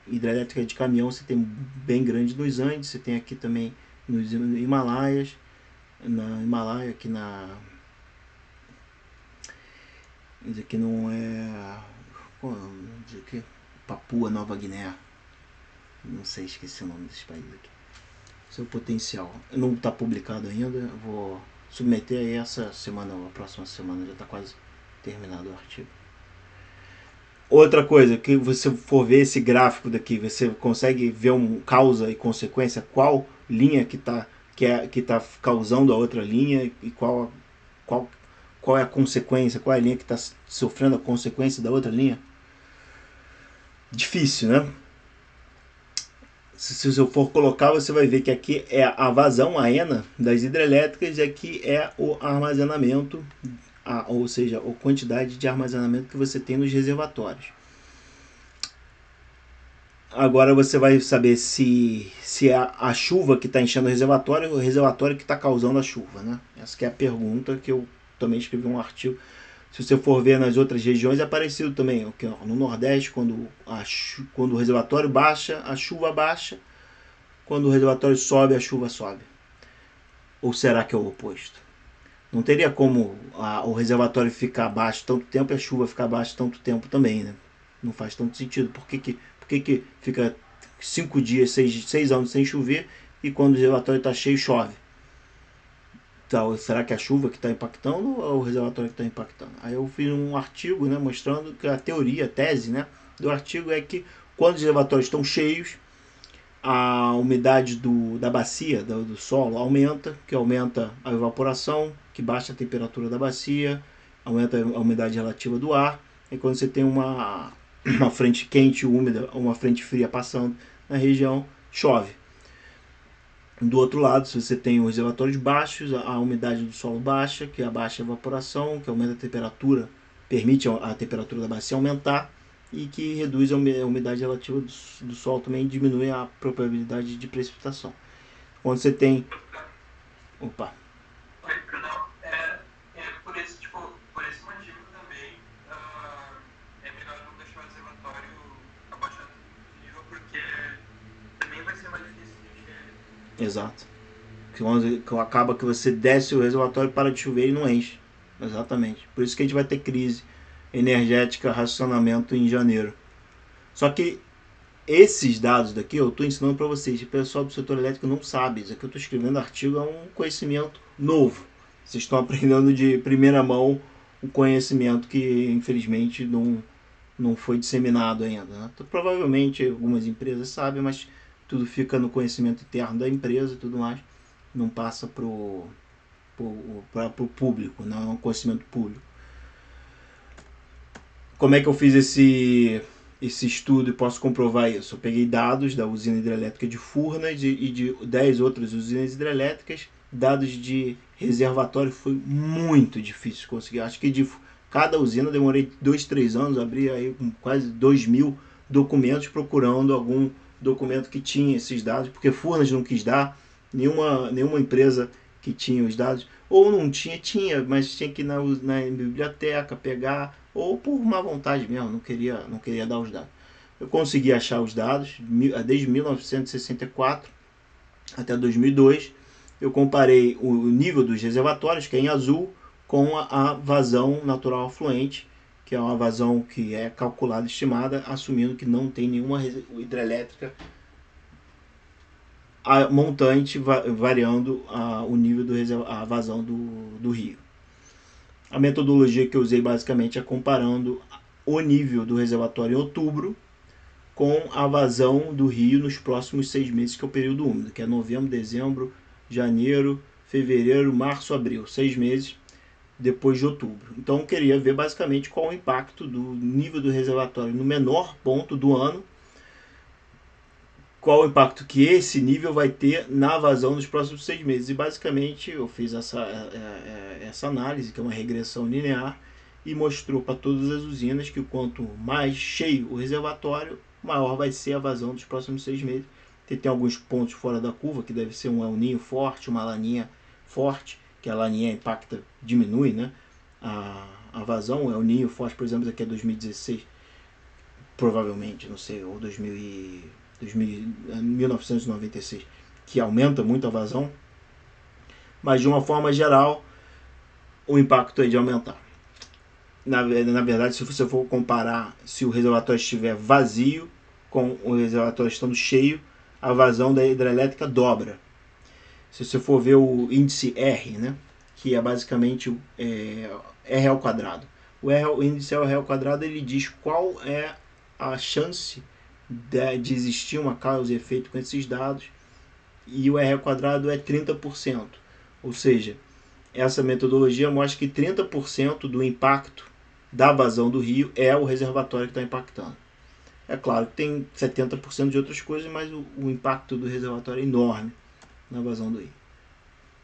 hidrelétrica de caminhão, você tem bem grande nos Andes, você tem aqui também nos Himalaias, isso aqui não é... Isso aqui, Papua Nova Guiné. Não sei, esqueci o nome desse país aqui. Seu potencial. Não está publicado ainda. Eu vou submeter aí essa semana, ou a próxima semana. Já está quase terminado o artigo. Outra coisa, que você for ver esse gráfico daqui, você consegue ver causa e consequência, qual linha que tá causando a outra linha e qual é a consequência, qual é a linha que está sofrendo a consequência da outra linha? Difícil, né? Se eu for colocar, você vai ver que aqui é a vazão, a ENA, das hidrelétricas, e aqui é o armazenamento, ou seja, a quantidade de armazenamento que você tem nos reservatórios. Agora você vai saber se é a chuva que está enchendo o reservatório ou o reservatório que está causando a chuva, né? Essa que é a pergunta, que eu também escrevi um artigo Se você for ver nas outras regiões é parecido também. No Nordeste, quando o reservatório baixa, a chuva baixa. Quando o reservatório sobe, a chuva sobe. Ou será que é o oposto? Não teria como o reservatório ficar baixo tanto tempo e a chuva ficar baixa tanto tempo também, né? Não faz tanto sentido. Por que fica 5 dias, 6 anos sem chover e quando o reservatório está cheio chove? Então, será que é a chuva que está impactando ou é o reservatório que está impactando? Aí eu fiz um artigo, né, mostrando que a tese, né, do artigo é que quando os reservatórios estão cheios, a umidade da bacia, do solo, aumenta, que aumenta a evaporação, que baixa a temperatura da bacia, aumenta a umidade relativa do ar. E quando você tem uma frente quente, úmida, uma frente fria passando na região, chove. Do outro lado, se você tem os reservatórios baixos, a umidade do solo baixa, que abaixa a evaporação, que aumenta a temperatura, permite a temperatura da bacia aumentar, e que reduz a umidade relativa do solo, também diminui a probabilidade de precipitação. Quando você tem... Opa! Por esse motivo também é melhor não deixar o reservatório abaixo do nível, porque também vai ser mais difícil de encher. Exato. Que acaba que você desce o reservatório, para de chover e não enche. Exatamente. Por isso que a gente vai ter crise energética, racionamento em janeiro. Só que esses dados daqui eu estou ensinando para vocês. O pessoal do setor elétrico não sabe. Isso aqui eu estou escrevendo artigo, é um conhecimento novo. Vocês estão aprendendo de primeira mão um conhecimento que infelizmente não foi disseminado ainda, né? Então, provavelmente algumas empresas sabem, mas tudo fica no conhecimento interno da empresa e tudo mais. Não passa para o público, não é um conhecimento público. Como é que eu fiz esse estudo e posso comprovar isso? Eu peguei dados da usina hidrelétrica de Furnas e de 10 outras usinas hidrelétricas. Dados de reservatório foi muito difícil conseguir. Acho que de cada usina demorei 2-3 anos, abri aí com quase 2.000 documentos procurando algum documento que tinha esses dados, porque Furnas não quis dar, nenhuma empresa que tinha os dados, ou não tinha, mas tinha que ir na biblioteca pegar, ou por má vontade mesmo, não queria dar os dados. Eu consegui achar os dados desde 1964 até 2002. Eu comparei o nível dos reservatórios, que é em azul, com a vazão natural afluente, que é uma vazão que é calculada, estimada, assumindo que não tem nenhuma hidrelétrica montante variando o nível a vazão do rio. A metodologia que eu usei basicamente é comparando o nível do reservatório em outubro com a vazão do rio nos próximos 6 meses, que é o período úmido, que é novembro, dezembro, janeiro, fevereiro, março, abril, 6 meses depois de outubro. Então eu queria ver basicamente qual o impacto do nível do reservatório no menor ponto do ano, qual o impacto que esse nível vai ter na vazão nos próximos 6 meses. E basicamente eu fiz essa análise, que é uma regressão linear, e mostrou para todas as usinas que quanto mais cheio o reservatório, maior vai ser a vazão dos próximos 6 meses. Tem alguns pontos fora da curva, que deve ser um El Niño forte, uma laninha forte, que a laninha diminui, né, a vazão. O El Niño forte, por exemplo, aqui é 2016, provavelmente, não sei, ou 1996, que aumenta muito a vazão. Mas de uma forma geral, o impacto é de aumentar. Na verdade, se você for comparar, se o reservatório estiver vazio com o reservatório estando cheio, a vazão da hidrelétrica dobra. Se você for ver o índice R, né, que é basicamente R ao quadrado. O índice R ao quadrado, ele diz qual é a chance de existir uma causa e efeito com esses dados, e o R ao quadrado é 30%. Ou seja, essa metodologia mostra que 30% do impacto da vazão do rio é o reservatório que está impactando. É claro que tem 70% de outras coisas, mas o impacto do reservatório é enorme na vazão do rio.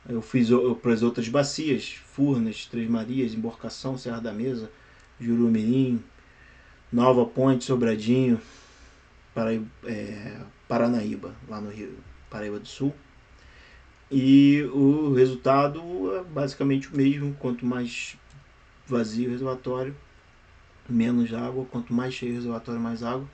Eu fiz para as outras bacias, Furnas, Três Marias, Emborcação, Serra da Mesa, Jurumirim, Nova Ponte, Sobradinho, Paranaíba, lá no Rio, Paraíba do Sul. E o resultado é basicamente o mesmo. Quanto mais vazio o reservatório, menos água. Quanto mais cheio o reservatório, mais água.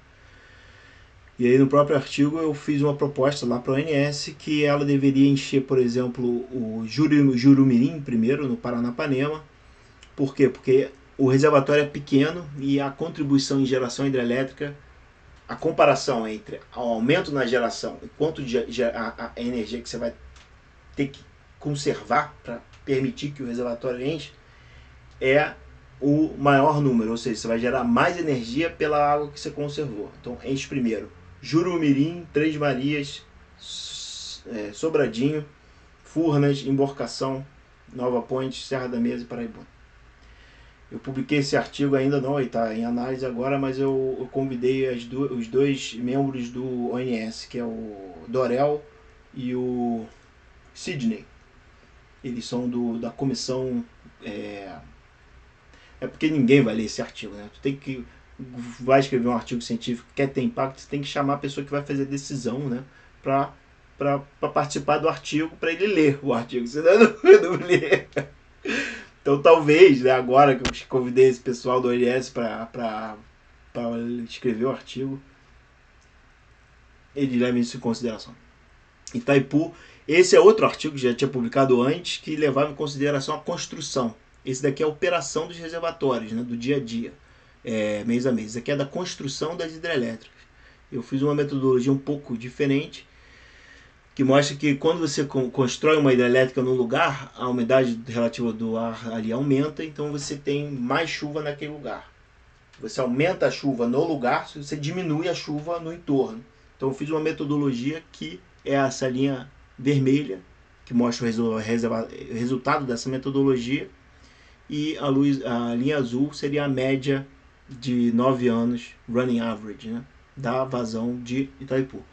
E aí no próprio artigo eu fiz uma proposta lá para a ONS que ela deveria encher, por exemplo, o Jurumirim primeiro, no Paranapanema. Por quê? Porque o reservatório é pequeno e a contribuição em geração hidrelétrica, a comparação entre o aumento na geração e quanto a energia que você vai ter que conservar para permitir que o reservatório enche, é o maior número, ou seja, você vai gerar mais energia pela água que você conservou. Então enche primeiro Jurumirim, Três Marias, Sobradinho, Furnas, Emborcação, Nova Ponte, Serra da Mesa e Paraibuna. Eu publiquei esse artigo ainda não, ele está em análise agora, mas eu convidei os dois membros do ONS, que é o Dorel e o Sidney. Eles são da comissão... É porque ninguém vai ler esse artigo, né? Tu tem que... vai escrever um artigo científico, quer ter impacto, você tem que chamar a pessoa que vai fazer a decisão, né? Para participar do artigo, para ele ler o artigo, senão eu não lê. Então talvez, né, agora que eu convidei esse pessoal do ONS para escrever o artigo, ele leva isso em consideração. Itaipu, esse é outro artigo que já tinha publicado antes, que levava em consideração a construção. Esse daqui é a operação dos reservatórios, né, do dia a dia, mês a mês. Esse aqui é da construção das hidrelétricas. Eu fiz uma metodologia um pouco diferente, que mostra que quando você constrói uma hidrelétrica no lugar, a umidade relativa do ar ali aumenta, então você tem mais chuva naquele lugar. Você aumenta a chuva no lugar, você diminui a chuva no entorno. Então eu fiz uma metodologia que é essa linha vermelha, que mostra o resultado dessa metodologia, e a linha azul seria a média de 9 anos, running average, né, da vazão de Itaipu.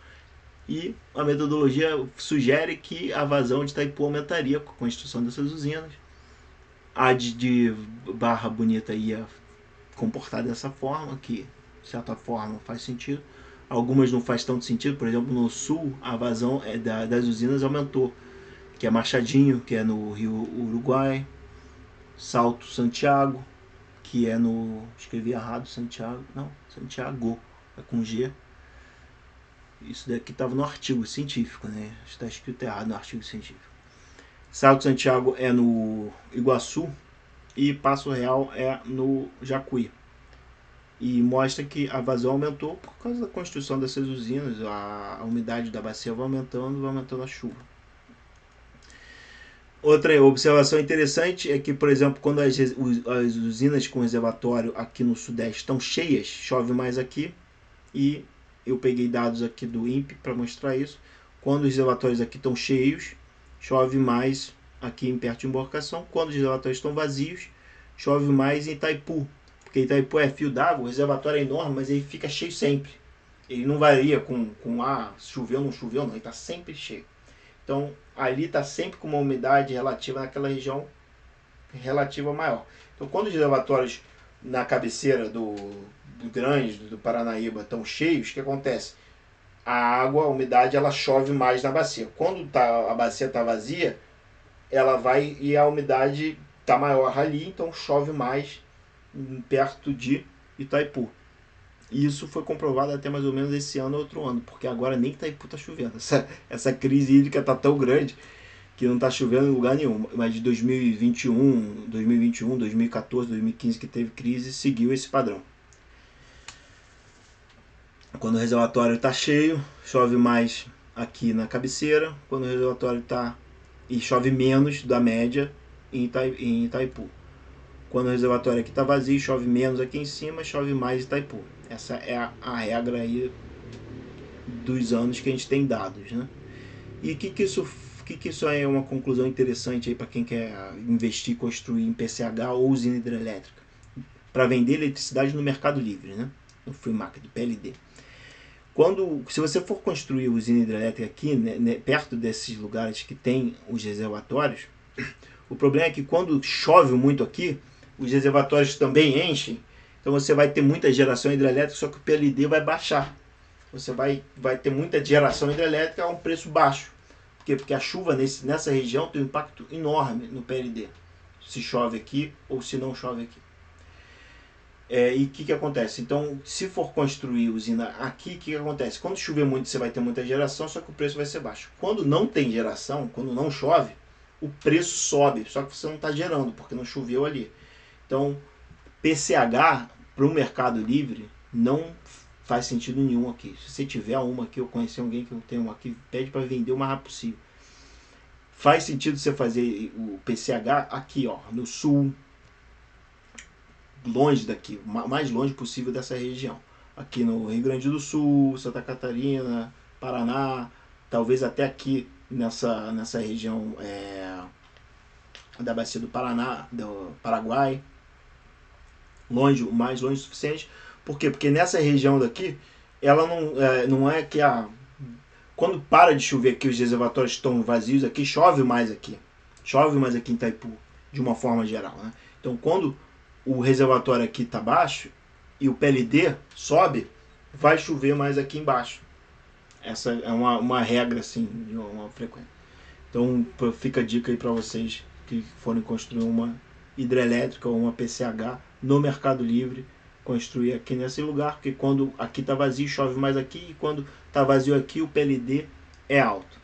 E a metodologia sugere que a vazão de Itaipu aumentaria com a construção dessas usinas. A de Barra Bonita ia comportar dessa forma, que de certa forma faz sentido. Algumas não faz tanto sentido, por exemplo, no sul a vazão das usinas aumentou, que é Machadinho, que é no Rio Uruguai, Salto Santiago, que é no... escrevi errado, Santiago, é com G. Isso daqui estava no artigo científico, né? Está escrito errado no artigo científico. Salto Santiago é no Iguaçu e Passo Real é no Jacuí. E mostra que a vazão aumentou por causa da construção dessas usinas, a umidade da bacia vai aumentando a chuva. Outra observação interessante é que, por exemplo, quando as usinas com reservatório aqui no Sudeste estão cheias, chove mais aqui, e eu peguei dados aqui do INPE para mostrar isso. Quando os reservatórios aqui estão cheios, chove mais aqui em perto de Emborcação. Quando os reservatórios estão vazios, chove mais em Itaipu. Porque Itaipu é fio d'água, o reservatório é enorme, mas ele fica cheio sempre. Ele não varia com choveu, não choveu, não. Ele está sempre cheio. Então, ali está sempre com uma umidade relativa naquela região relativa maior. Então, quando os reservatórios na cabeceira do Grande, do Paranaíba, estão cheios, o que acontece? A umidade, ela chove mais na bacia. Quando a bacia está vazia, ela vai e a umidade está maior ali, então chove mais perto de Itaipu. E isso foi comprovado até mais ou menos esse ano ou outro ano, porque agora nem Itaipu está chovendo. Essa crise hídrica está tão grande que não está chovendo em lugar nenhum. Mas de 2021, 2014, 2015 que teve crise, seguiu esse padrão. Quando o reservatório está cheio, chove mais aqui na cabeceira. Quando o reservatório está... e chove menos da média em Itaipu. Quando o reservatório aqui está vazio, chove menos aqui em cima, chove mais em Itaipu. Essa é a regra aí dos anos que a gente tem dados, né? E o que isso é uma conclusão interessante aí para quem quer investir, construir em PCH ou usina hidrelétrica? Para vender eletricidade no Mercado Livre, né? No Free Market, PLD. Se você for construir usina hidrelétrica aqui, né, perto desses lugares que tem os reservatórios, o problema é que quando chove muito aqui, os reservatórios também enchem, então você vai ter muita geração hidrelétrica, só que o PLD vai baixar. Você vai ter muita geração hidrelétrica a um preço baixo. Por quê? Porque a chuva nessa região tem um impacto enorme no PLD. se chove aqui ou se não chove aqui. E o que acontece? Então, se for construir usina aqui, o que acontece? Quando chover muito, você vai ter muita geração, só que o preço vai ser baixo. Quando não tem geração, quando não chove, o preço sobe, só que você não está gerando, porque não choveu ali. Então, PCH para o Mercado Livre não faz sentido nenhum aqui. Se você tiver uma aqui, eu conheci alguém que tem uma aqui, pede para vender o mais rápido possível. Faz sentido você fazer o PCH aqui, ó, no sul, longe daqui, mais longe possível dessa região. Aqui no Rio Grande do Sul, Santa Catarina, Paraná, talvez até aqui nessa região da bacia do Paraná, do Paraguai. Longe, o mais longe o suficiente. Por quê? Porque nessa região daqui, ela não é que quando para de chover aqui, os reservatórios estão vazios aqui, chove mais aqui em Itaipu, de uma forma geral, né? Então, quando o reservatório aqui está baixo e o PLD sobe, vai chover mais aqui embaixo. Essa é uma regra, assim, de uma frequência. Então, fica a dica aí para vocês que forem construir uma hidrelétrica ou uma PCH no Mercado Livre, construir aqui nesse lugar, porque quando aqui está vazio, chove mais aqui, e quando está vazio aqui, o PLD é alto.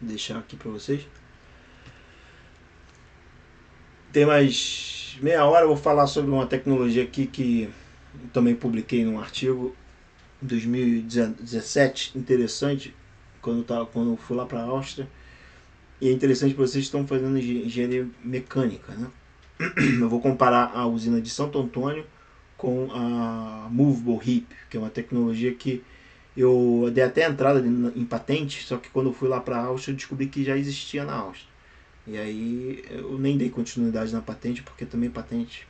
Vou deixar aqui para vocês. Tem mais meia hora, eu vou falar sobre uma tecnologia aqui que eu também publiquei num artigo em 2017, interessante, quando eu fui lá para a Áustria. E é interessante que vocês estão fazendo engenharia mecânica, né? Eu vou comparar a usina de Santo Antônio com a Movable Heap, que é uma tecnologia que eu dei até entrada em patente, só que quando eu fui lá para a Áustria eu descobri que já existia na Áustria. E aí eu nem dei continuidade na patente, porque também patente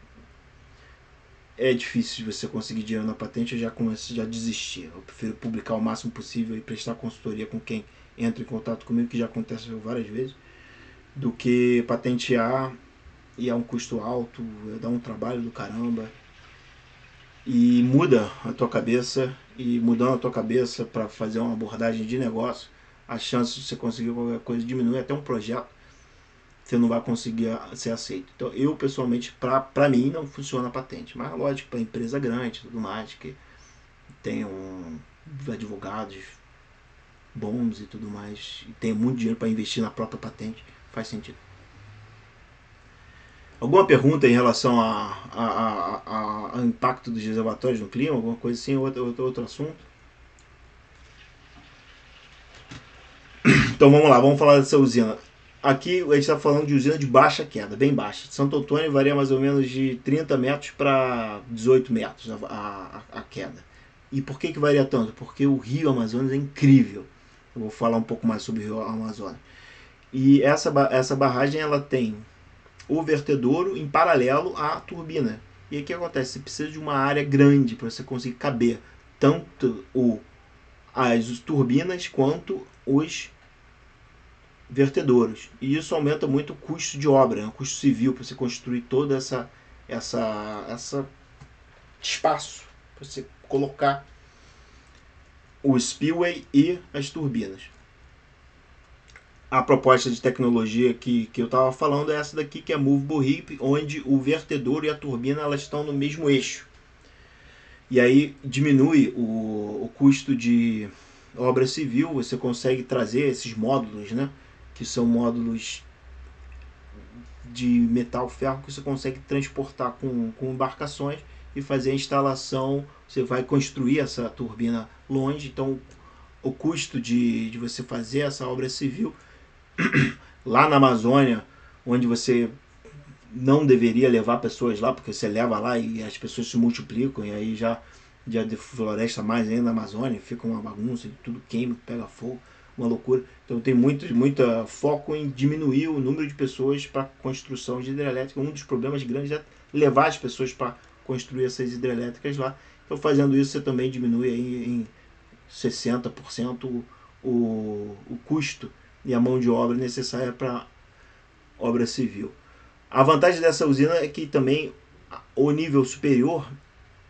é difícil de você conseguir dinheiro na patente, eu já desisti. Eu prefiro publicar o máximo possível e prestar consultoria com quem entra em contato comigo, que já aconteceu várias vezes, do que patentear e é um custo alto, dá um trabalho do caramba e muda a tua cabeça, e mudando a tua cabeça para fazer uma abordagem de negócio, a chance de você conseguir qualquer coisa diminui, até um projeto você não vai conseguir ser aceito. Então eu pessoalmente, para mim não funciona a patente, mas lógico, para empresa grande, tudo mais, que tem advogados bons e tudo mais, e tem muito dinheiro para investir na própria patente, faz sentido. Alguma pergunta em relação ao impacto dos reservatórios no clima? Alguma coisa assim? Outro assunto? Então vamos lá, vamos falar dessa usina. Aqui a gente está falando de usina de baixa queda, bem baixa. Santo Antônio varia mais ou menos de 30 metros para 18 metros a queda. E por que varia tanto? Porque o rio Amazonas é incrível. Eu vou falar um pouco mais sobre o rio Amazonas. E essa barragem ela tem o vertedouro em paralelo à turbina. E aí o que acontece? Você precisa de uma área grande para você conseguir caber tanto as turbinas quanto os vertedouros. E isso aumenta muito o custo de obra, o custo civil, para você construir toda essa espaço para você colocar o spillway e as turbinas. A proposta de tecnologia que eu estava falando é essa daqui, que é a Movable Heap, onde o vertedouro e a turbina elas estão no mesmo eixo. E aí diminui o custo de obra civil, você consegue trazer esses módulos, né, que são módulos de metal ferro que você consegue transportar com embarcações e fazer a instalação. Você vai construir essa turbina longe, então o custo de você fazer essa obra civil lá na Amazônia, onde você não deveria levar pessoas lá, porque você leva lá e as pessoas se multiplicam, e aí já defloresta mais ainda na Amazônia, fica uma bagunça, tudo queima, pega fogo, uma loucura. Então tem muito foco em diminuir o número de pessoas para construção de hidrelétrica. Um dos problemas grandes é levar as pessoas para construir essas hidrelétricas lá. Então fazendo isso você também diminui aí em 60% o custo e a mão de obra necessária para obra civil. A vantagem dessa usina é que também o nível superior,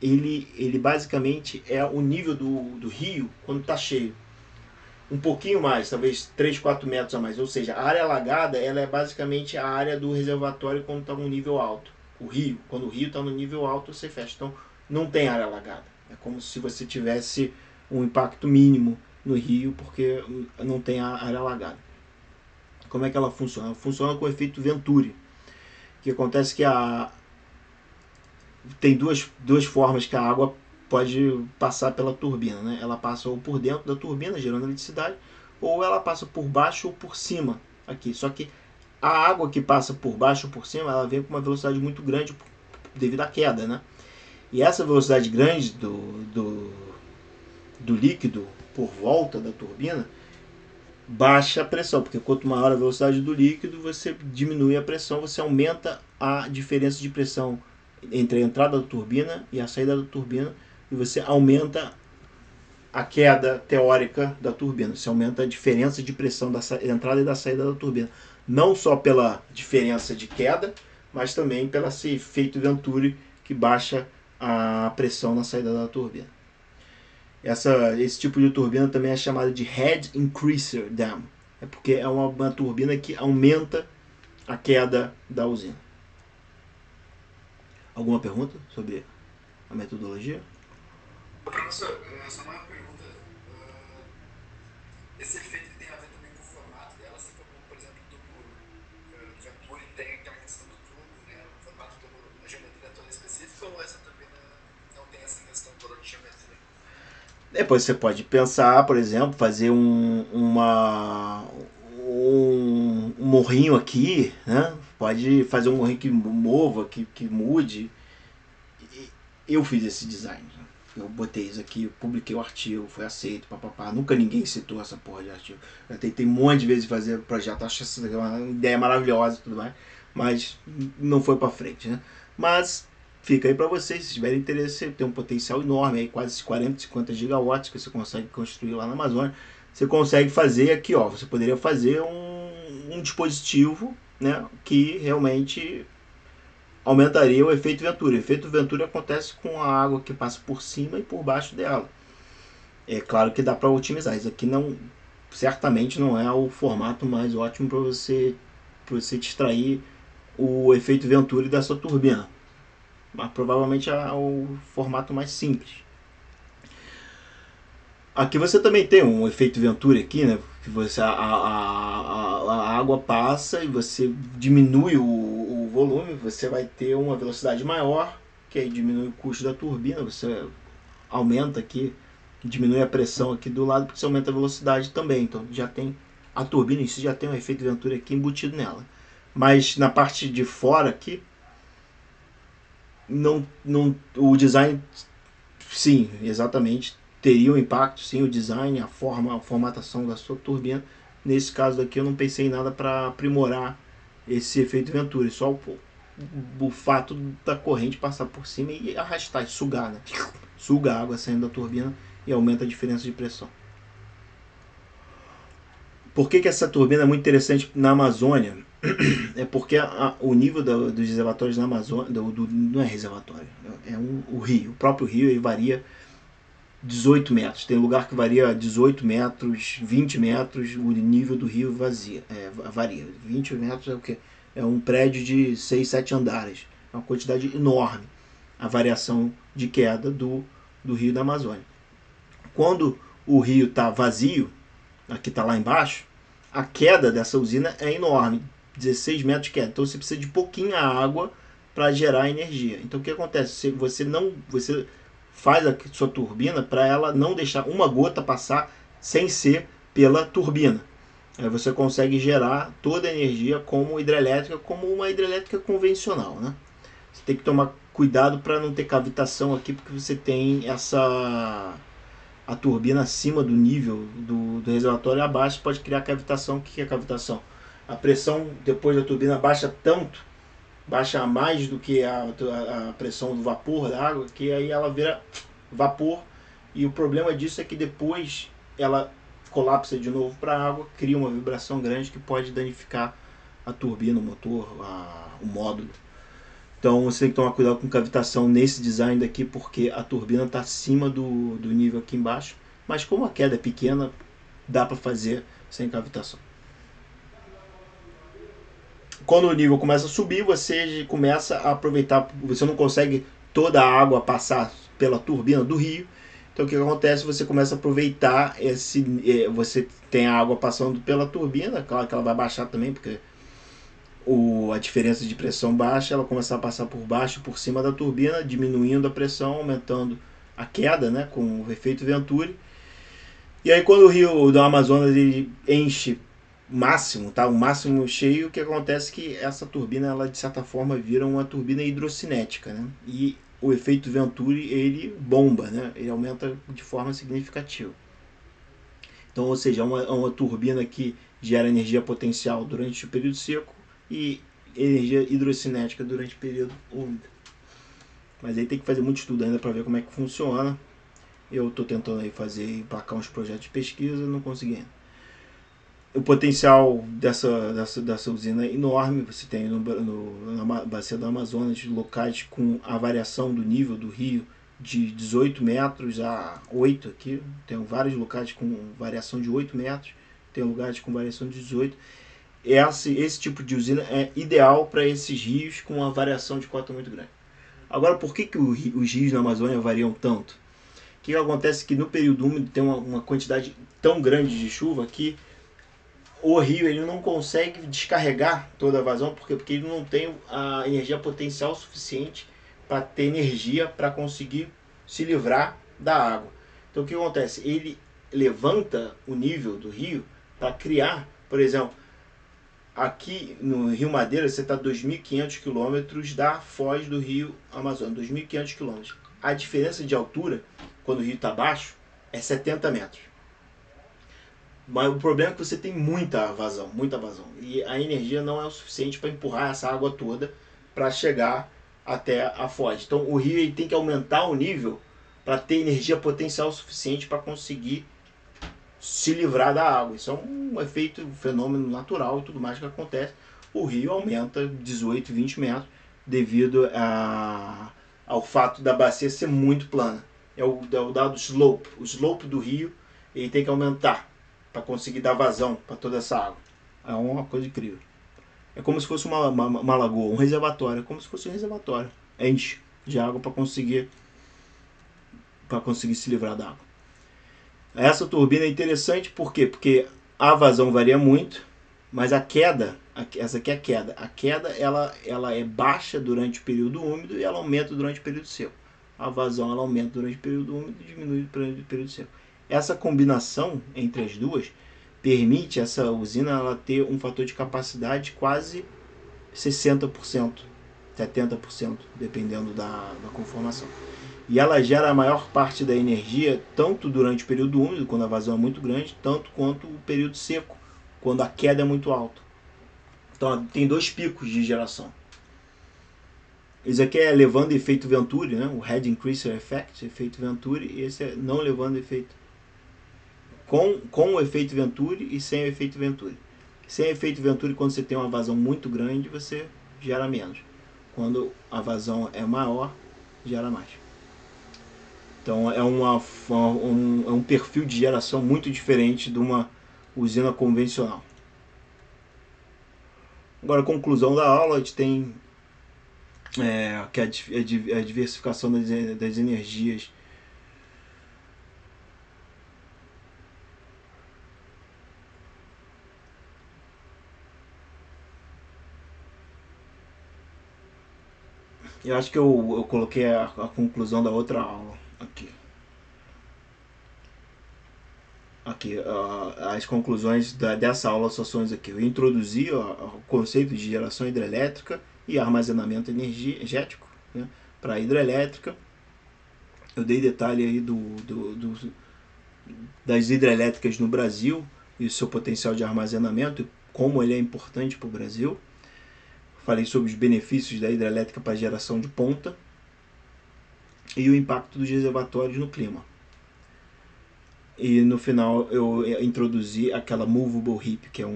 ele basicamente é o nível do rio quando está cheio. um pouquinho mais, talvez 3, 4 metros a mais. Ou seja, a área alagada ela é basicamente a área do reservatório quando está no nível alto. O rio, quando o rio está no nível alto, você fecha. Então, não tem área alagada. É como se você tivesse um impacto mínimo no rio, porque não tem a área alagada. Como é que ela funciona? Ela funciona com o efeito Venturi. O que acontece é que tem duas formas que a água pode passar pela turbina, né? Ela passa ou por dentro da turbina, gerando eletricidade, ou ela passa por baixo ou por cima, aqui. Só que a água que passa por baixo ou por cima, ela vem com uma velocidade muito grande devido à queda, né? E essa velocidade grande do líquido por volta da turbina baixa a pressão, porque quanto maior a velocidade do líquido, você diminui a pressão, você aumenta a diferença de pressão entre a entrada da turbina e a saída da turbina, e você aumenta a queda teórica da turbina, você aumenta a diferença de pressão da entrada e da saída da turbina, não só pela diferença de queda, mas também pelo esse efeito Venturi que baixa a pressão na saída da turbina. Esse tipo de turbina também é chamada de Head Increaser Dam. É porque é uma turbina que aumenta a queda da usina. Alguma pergunta sobre a metodologia? Professor, só uma pergunta. Esse efeito tem a ver também com o formato dela, assim como, por exemplo, o tubo de Venturi tem aquela questão do tubo, né, o formato do tubo, a geometria toda específica, ou essa turbina não tem essa questão toda de geometria? Depois você pode pensar, por exemplo, fazer um morrinho aqui, né? Pode fazer um morrinho que mova, que mude. Eu fiz esse design. Eu botei isso aqui, publiquei o artigo, foi aceito, papapá. Nunca ninguém citou essa porra de artigo. Eu tentei um monte de vezes fazer projeto, acho essa uma ideia maravilhosa e tudo mais, mas não foi pra frente, né? Mas fica aí para vocês, se tiverem interesse, tem um potencial enorme, aí quase 40, 50 gigawatts que você consegue construir lá na Amazônia. Você consegue fazer aqui, ó, você poderia fazer um dispositivo, né, que realmente aumentaria o efeito Venturi. O efeito Venturi acontece com a água que passa por cima e por baixo dela. É claro que dá para otimizar. Isso aqui não, certamente não é o formato mais ótimo para você extrair o efeito Venturi da sua turbina. Mas provavelmente é o formato mais simples. Aqui você também tem um efeito Venturi aqui, né? Que você, a água passa e você diminui o volume, você vai ter uma velocidade maior, que aí diminui o custo da turbina, você aumenta aqui, diminui a pressão aqui do lado, porque você aumenta a velocidade também. Então já tem a turbina em si já tem um efeito Venturi aqui embutido nela. Mas na parte de fora aqui, o design, sim, exatamente, teria um impacto, sim, o design, a formatação da sua turbina. Nesse caso aqui eu não pensei em nada para aprimorar esse efeito Venturi, só o fato da corrente passar por cima e arrastar, e sugar, né? Suga a água saindo da turbina e aumenta a diferença de pressão. Por que essa turbina é muito interessante na Amazônia? É porque o nível dos reservatórios na Amazônia, não é reservatório, o rio. O próprio rio ele varia 18 metros. Tem lugar que varia 18 metros, 20 metros, o nível do rio varia. 20 metros é o quê? É um prédio de 6, 7 andares. É uma quantidade enorme a variação de queda do rio da Amazônia. Quando o rio está vazio, aqui está lá embaixo, a queda dessa usina é enorme, 16 metros de queda. Então você precisa de pouquinha água para gerar energia. Então o que acontece? Você faz a sua turbina para ela não deixar uma gota passar sem ser pela turbina. Aí você consegue gerar toda a energia como hidrelétrica, como uma hidrelétrica convencional, né? Você tem que tomar cuidado para não ter cavitação aqui, porque você tem a turbina acima do nível do reservatório, abaixo pode criar cavitação. O que é cavitação? A pressão depois da turbina baixa tanto, baixa mais do que a pressão do vapor da água, que aí ela vira vapor, e o problema disso é que depois ela colapsa de novo para a água, cria uma vibração grande que pode danificar a turbina, o motor, o módulo. Então você tem que tomar cuidado com cavitação nesse design daqui, porque a turbina está acima do nível aqui embaixo, mas como a queda é pequena, dá para fazer sem cavitação. Quando o nível começa a subir, você começa a aproveitar, você não consegue toda a água passar pela turbina do rio. Então o que acontece? Você começa a aproveitar você tem a água passando pela turbina, claro que ela vai baixar também, porque a diferença de pressão baixa, ela começa a passar por baixo, por cima da turbina, diminuindo a pressão, aumentando a queda, né, com o efeito Venturi. E aí quando o rio do Amazonas ele enche máximo, tá? O máximo cheio, o que acontece é que essa turbina, ela de certa forma vira uma turbina hidrocinética, né? E o efeito Venturi, ele bomba, né? Ele aumenta de forma significativa. Então, ou seja, é uma turbina que gera energia potencial durante o período seco e energia hidrocinética durante o período úmido. Mas aí tem que fazer muito estudo ainda para ver como é que funciona. Eu estou tentando aí emplacar uns projetos de pesquisa, não consegui ainda. O potencial dessa usina é enorme. Você tem na bacia do Amazonas locais com a variação do nível do rio de 18 metros a 8 aqui. Tem vários locais com variação de 8 metros, tem lugares com variação de 18. Esse tipo de usina é ideal para esses rios com uma variação de cota muito grande. Agora, por que os rios na Amazônia variam tanto? O que acontece que no período úmido tem uma quantidade tão grande de chuva que o rio ele não consegue descarregar toda a vazão, porque ele não tem a energia potencial suficiente para ter energia para conseguir se livrar da água. Então o que acontece? Ele levanta o nível do rio para criar, por exemplo, aqui no Rio Madeira você está a 2.500 km da foz do rio Amazonas, 2.500 km. A diferença de altura, quando o rio está baixo, é 70 metros. Mas o problema é que você tem muita vazão. E a energia não é o suficiente para empurrar essa água toda para chegar até a foz. Então o rio ele tem que aumentar o nível para ter energia potencial suficiente para conseguir se livrar da água. Isso é um efeito, um fenômeno natural e tudo mais que acontece. O rio aumenta 18, 20 metros devido ao fato da bacia ser muito plana. É o dado slope. O slope do rio ele tem que aumentar para conseguir dar vazão para toda essa água. É uma coisa incrível. É como se fosse uma lagoa, um reservatório. É como se fosse um reservatório. Enche de água para conseguir se livrar da água. Essa turbina é interessante por quê? Porque a vazão varia muito, mas a queda, essa aqui é a queda. A queda ela é baixa durante o período úmido e ela aumenta durante o período seco. A vazão ela aumenta durante o período úmido e diminui durante o período seco. Essa combinação entre as duas permite essa usina ela ter um fator de capacidade quase 60%, 70%, dependendo da conformação. E ela gera a maior parte da energia tanto durante o período úmido, quando a vazão é muito grande, tanto quanto o período seco, quando a queda é muito alta. Então tem dois picos de geração. Esse aqui é levando efeito Venturi, né? O Head Increaser Effect, efeito Venturi, e esse é não levando efeito. Com o efeito Venturi e sem o efeito Venturi. Sem o efeito Venturi, quando você tem uma vazão muito grande, você gera menos. Quando a vazão é maior, gera mais. Então é um perfil de geração muito diferente de uma usina convencional. Agora, a conclusão da aula, a gente tem que a diversificação das energias eu acho que eu coloquei a conclusão da outra aula aqui. As conclusões dessa aula só são aqui. Eu introduzi o conceito de geração hidrelétrica e armazenamento energético, né, para a hidrelétrica. Eu dei detalhe aí das hidrelétricas no Brasil e o seu potencial de armazenamento e como ele é importante para o Brasil. Falei sobre os benefícios da hidrelétrica para a geração de ponta e o impacto dos reservatórios no clima. E no final eu introduzi aquela Movable Heap, que é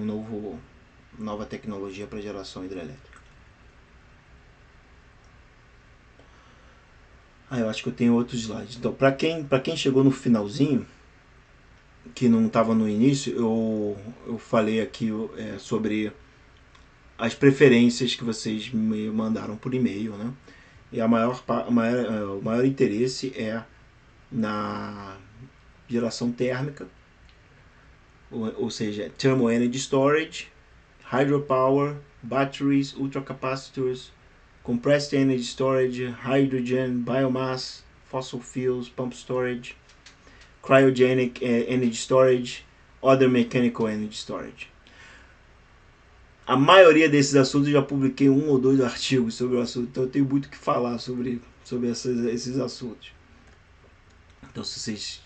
nova tecnologia para geração hidrelétrica. Eu acho que eu tenho outros slides. Então, para quem chegou no finalzinho, que não estava no início, eu falei aqui sobre as preferências que vocês me mandaram por e-mail, né? E o maior interesse é na geração térmica, ou seja, Thermal Energy Storage, Hydropower, Batteries, Ultracapacitors, Compressed Energy Storage, Hydrogen, Biomass, Fossil Fuels, Pump Storage, Cryogenic Energy Storage, Other Mechanical Energy Storage. A maioria desses assuntos eu já publiquei 1 ou 2 artigos sobre o assunto, então eu tenho muito o que falar sobre esses assuntos. Então, se vocês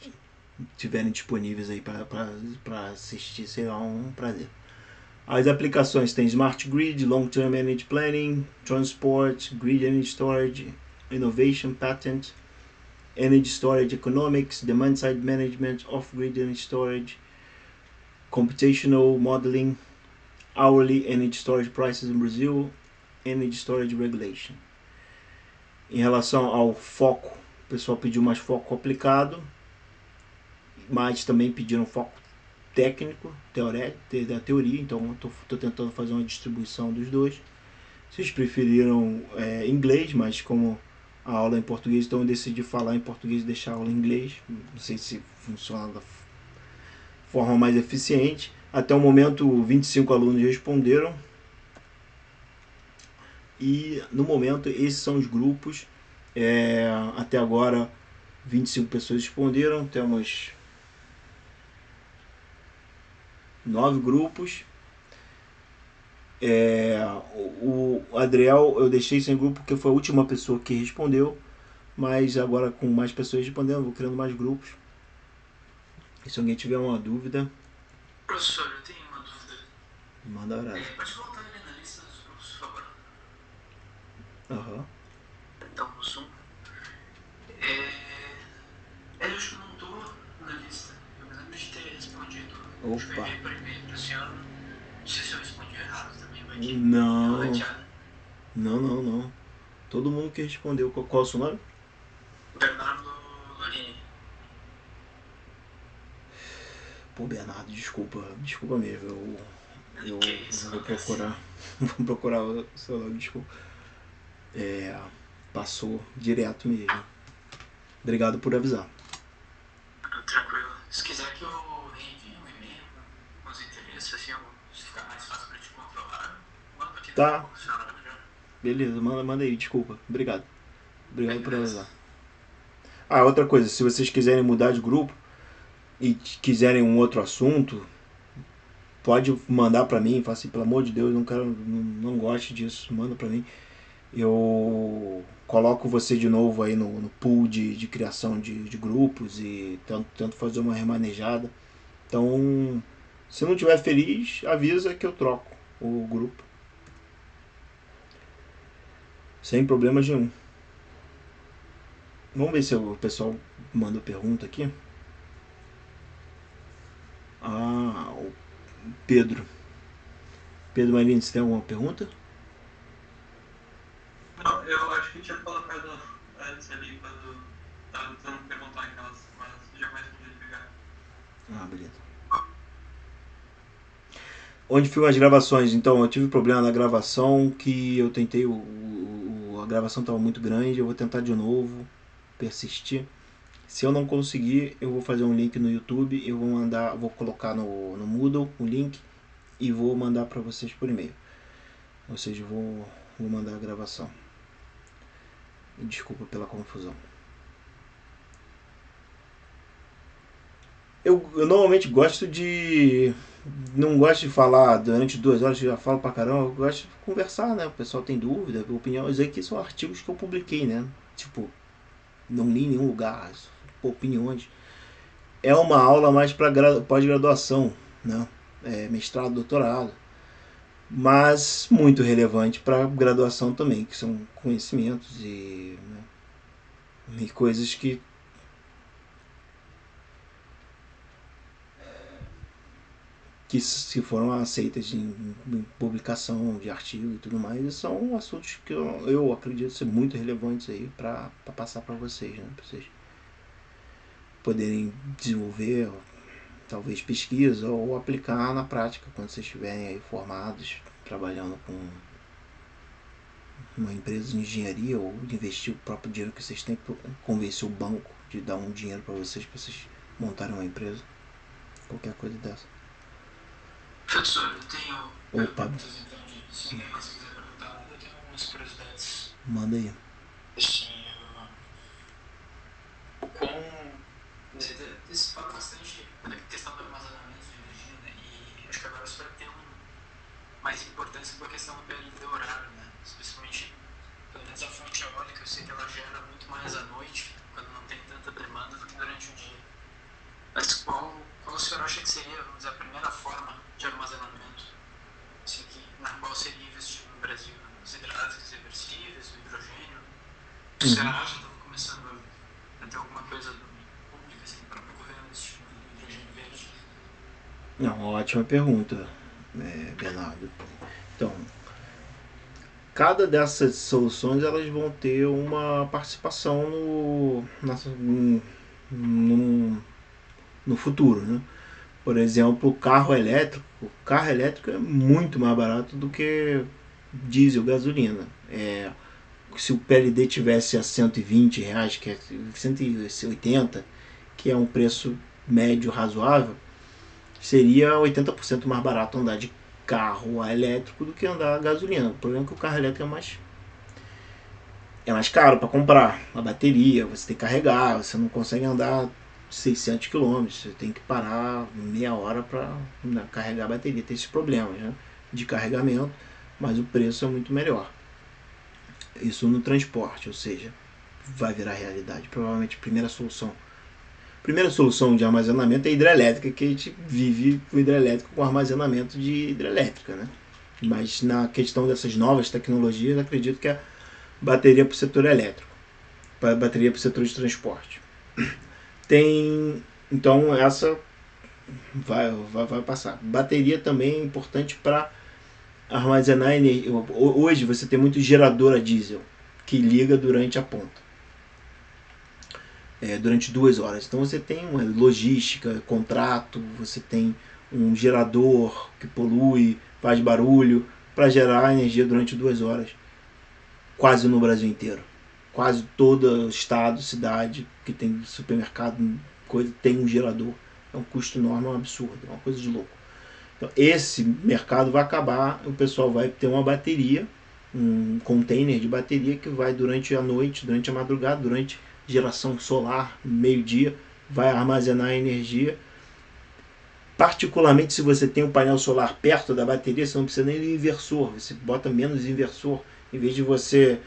estiverem disponíveis aí para assistir, será um prazer. As aplicações têm Smart Grid, Long Term Energy Planning, Transport, Grid Energy Storage, Innovation Patent, Energy Storage Economics, Demand Side Management, Off-Grid Energy Storage, Computational Modeling, Hourly Energy Storage Prices in Brazil, Energy Storage Regulation. Em relação ao foco, o pessoal pediu mais foco aplicado, mas também pediram foco técnico, da teoria, então estou tentando fazer uma distribuição dos dois. Vocês preferiram inglês, mas como a aula é em português, então eu decidi falar em português e deixar a aula em inglês. Não sei se funciona da forma mais eficiente. Até o momento, 25 alunos responderam. E no momento, esses são os grupos. Até agora, 25 pessoas responderam. Temos 9 grupos. O Adriel eu deixei sem grupo porque foi a última pessoa que respondeu. Mas agora com mais pessoas respondendo, vou criando mais grupos. E se alguém tiver uma dúvida... Professor, eu tenho uma dúvida. Manda horário. Pode voltar ali na lista dos grupos, por favor. Aham. Então, o Zoom. Eu acho que não estou na lista. Eu me lembro de ter respondido. Opa. Por e-mail para o senhor. Não sei se eu respondi errado também. Não. Todo mundo que respondeu. Qual é o seu nome? Bernardo Lorini. Pô, Bernardo, desculpa mesmo. Eu vou procurar. Vou procurar o seu nome, desculpa. Passou direto mesmo. Obrigado por avisar. Tranquilo. Se quiser que eu reenvie um e-mail com os interesses, assim, se ficar mais fácil para te controlar, manda aqui. Tá. Beleza, manda aí, desculpa. Obrigado por avisar. Outra coisa, se vocês quiserem mudar de grupo e quiserem um outro assunto, pode mandar pra mim, fala assim, pelo amor de Deus, não gosto disso, manda pra mim. Eu coloco você de novo aí no pool de criação de grupos e tento fazer uma remanejada. Então, se não estiver feliz, avisa que eu troco o grupo. Sem problemas nenhum. Vamos ver se o pessoal mandou pergunta aqui. O Pedro Marinho, você tem alguma pergunta? Não, eu acho que tinha colocado antes ali quando estava tentando perguntar aquelas, mas já mais podia pegar. Beleza. Onde ficam as gravações? Então, eu tive problema na gravação que eu tentei, a gravação estava muito grande, eu vou tentar de novo, persistir. Se eu não conseguir, eu vou fazer um link no YouTube, eu vou colocar no Moodle o link e vou mandar para vocês por e-mail. Ou seja, vou mandar a gravação. Desculpa pela confusão. Eu normalmente não gosto de falar durante 2 horas, eu já falo pra caramba, eu gosto de conversar, né? O pessoal tem dúvida, opinião. Isso aqui são artigos que eu publiquei, né? Tipo, não li em nenhum lugar, opiniões. É uma aula mais para pós-graduação, né? Mestrado, doutorado. Mas muito relevante para graduação também, que são conhecimentos e coisas que se foram aceitas em publicação de artigo e tudo mais, e são assuntos que eu acredito ser muito relevantes aí para passar para vocês, né? Para vocês poderem desenvolver talvez pesquisa ou aplicar na prática quando vocês estiverem aí formados, trabalhando com uma empresa de engenharia, ou investir o próprio dinheiro que vocês têm, convencer o banco de dar um dinheiro para vocês montarem uma empresa, qualquer coisa dessa. Professor, eu tenho Opa, perguntas então se ninguém mais quiser perguntar nada, eu tenho algumas curiosidades. manda aí. Assim, o quão. Isso fala bastante da questão do armazenamento de energia, né? E acho que agora isso vai ter mais importância com a questão do PLD horário, né? Especialmente, pelo menos a fonte eólica, eu sei que ela gera muito mais à noite, quando não tem tanta demanda, do que durante o dia. Mas qual o senhor acha que seria, vamos dizer, a primeira forma de armazenamento, assim, na qual seria investido no Brasil? Os hidráulicos reversíveis, o hidrogênio? O Ceará já estava começando a ter alguma coisa pública, assim, para procorrer nesse tipo de hidrogênio verde? Não, ótima pergunta, Bernardo. Então, cada dessas soluções elas vão ter uma participação no futuro, né? Por exemplo, o carro elétrico é muito mais barato do que diesel, gasolina. Se o PLD tivesse a R$120, que é 180, que é um preço médio razoável, seria 80% mais barato andar de carro elétrico do que andar a gasolina. O problema é que o carro elétrico é mais caro para comprar. A bateria, você tem que carregar, você não consegue andar 600 km, você tem que parar meia hora para carregar a bateria. Tem esses problemas, né, de carregamento, mas o preço é muito melhor. Isso no transporte, ou seja, vai virar realidade. Provavelmente a primeira solução de armazenamento é a hidrelétrica, que a gente vive o hidrelétrico com armazenamento de hidrelétrica, né? Mas na questão dessas novas tecnologias, acredito que a bateria para o setor elétrico, bateria para o setor de transporte. Então essa vai passar. Bateria também é importante para armazenar energia. Hoje você tem muito gerador a diesel que liga durante a ponta, durante 2 horas. Então você tem uma logística, contrato, você tem um gerador que polui, faz barulho, para gerar energia durante 2 horas, quase no Brasil inteiro. Quase todo estado, cidade que tem supermercado, tem um gerador. É um custo enorme, é um absurdo, é uma coisa de louco. Então, esse mercado vai acabar, o pessoal vai ter uma bateria, um container de bateria que vai durante a noite, durante a madrugada, durante geração solar, meio-dia, vai armazenar energia. Particularmente se você tem um painel solar perto da bateria, você não precisa nem do inversor, você bota menos inversor. Em vez de você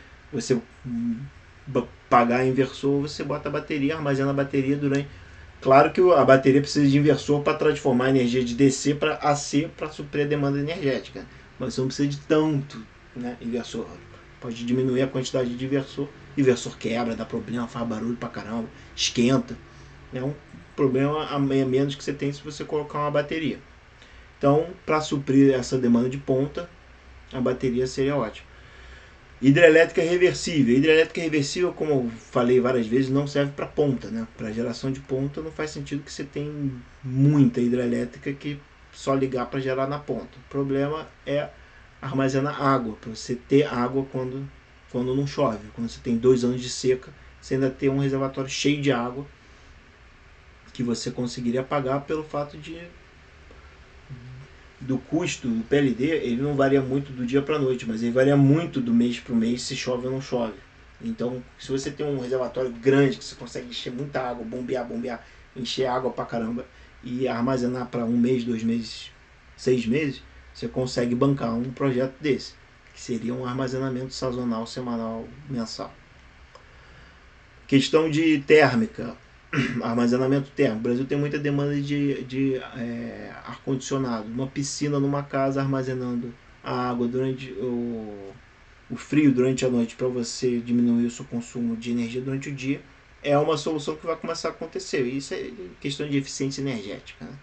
pagar inversor, você bota a bateria, armazena a bateria durante... Claro que a bateria precisa de inversor para transformar a energia de DC para AC para suprir a demanda energética, mas você não precisa de tanto, né, inversor. Pode diminuir a quantidade de inversor. Inversor quebra, dá problema, faz barulho pra caramba, esquenta. É um problema a menos que você tem se você colocar uma bateria. Então, para suprir essa demanda de ponta, a bateria seria ótima. Hidrelétrica reversível. Hidrelétrica reversível, como eu falei várias vezes, não serve para ponta, né? Para geração de ponta não faz sentido que você tenha muita hidrelétrica que só ligar para gerar na ponta. O problema é armazenar água, para você ter água quando não chove. Quando você tem 2 anos de seca, você ainda tem um reservatório cheio de água que você conseguiria pagar pelo fato do custo do PLD. Ele não varia muito do dia para a noite, mas ele varia muito do mês para o mês, se chove ou não chove. Então, se você tem um reservatório grande que você consegue encher muita água, bombear, encher água pra caramba e armazenar para 1 mês, 2 meses, 6 meses, você consegue bancar um projeto desse, que seria um armazenamento sazonal, semanal, mensal. Questão de térmica, armazenamento térmico. O Brasil tem muita demanda de ar-condicionado. Uma piscina numa casa armazenando a água durante o frio durante a noite para você diminuir o seu consumo de energia durante o dia é uma solução que vai começar a acontecer. Isso é questão de eficiência energética, né?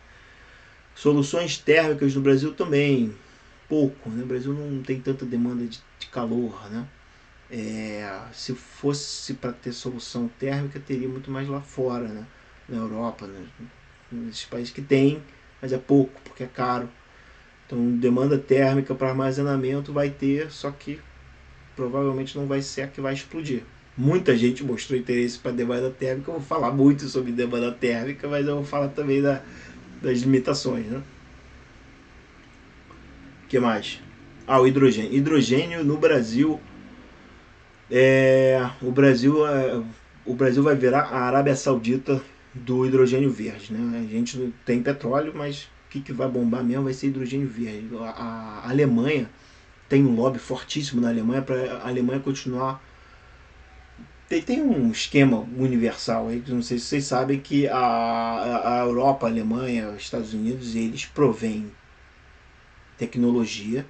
Soluções térmicas no Brasil também, pouco, né? O Brasil não tem tanta demanda de calor, né? Se fosse para ter solução térmica, teria muito mais lá fora, né? Na Europa, né? Esses países que tem, mas é pouco, porque é caro. Então, demanda térmica para armazenamento vai ter, só que provavelmente não vai ser a que vai explodir. Muita gente mostrou interesse para demanda térmica. Eu vou falar muito sobre demanda térmica, mas eu vou falar também das limitações, né? O que mais? O hidrogênio. Hidrogênio no Brasil, o Brasil vai virar a Arábia Saudita do hidrogênio verde, né? A gente não tem petróleo, mas o que vai bombar mesmo vai ser hidrogênio verde. A Alemanha tem um lobby fortíssimo na Alemanha para a Alemanha continuar. Tem um esquema universal aí, não sei se vocês sabem, que a Europa, a Alemanha, os Estados Unidos, eles provêm tecnologia,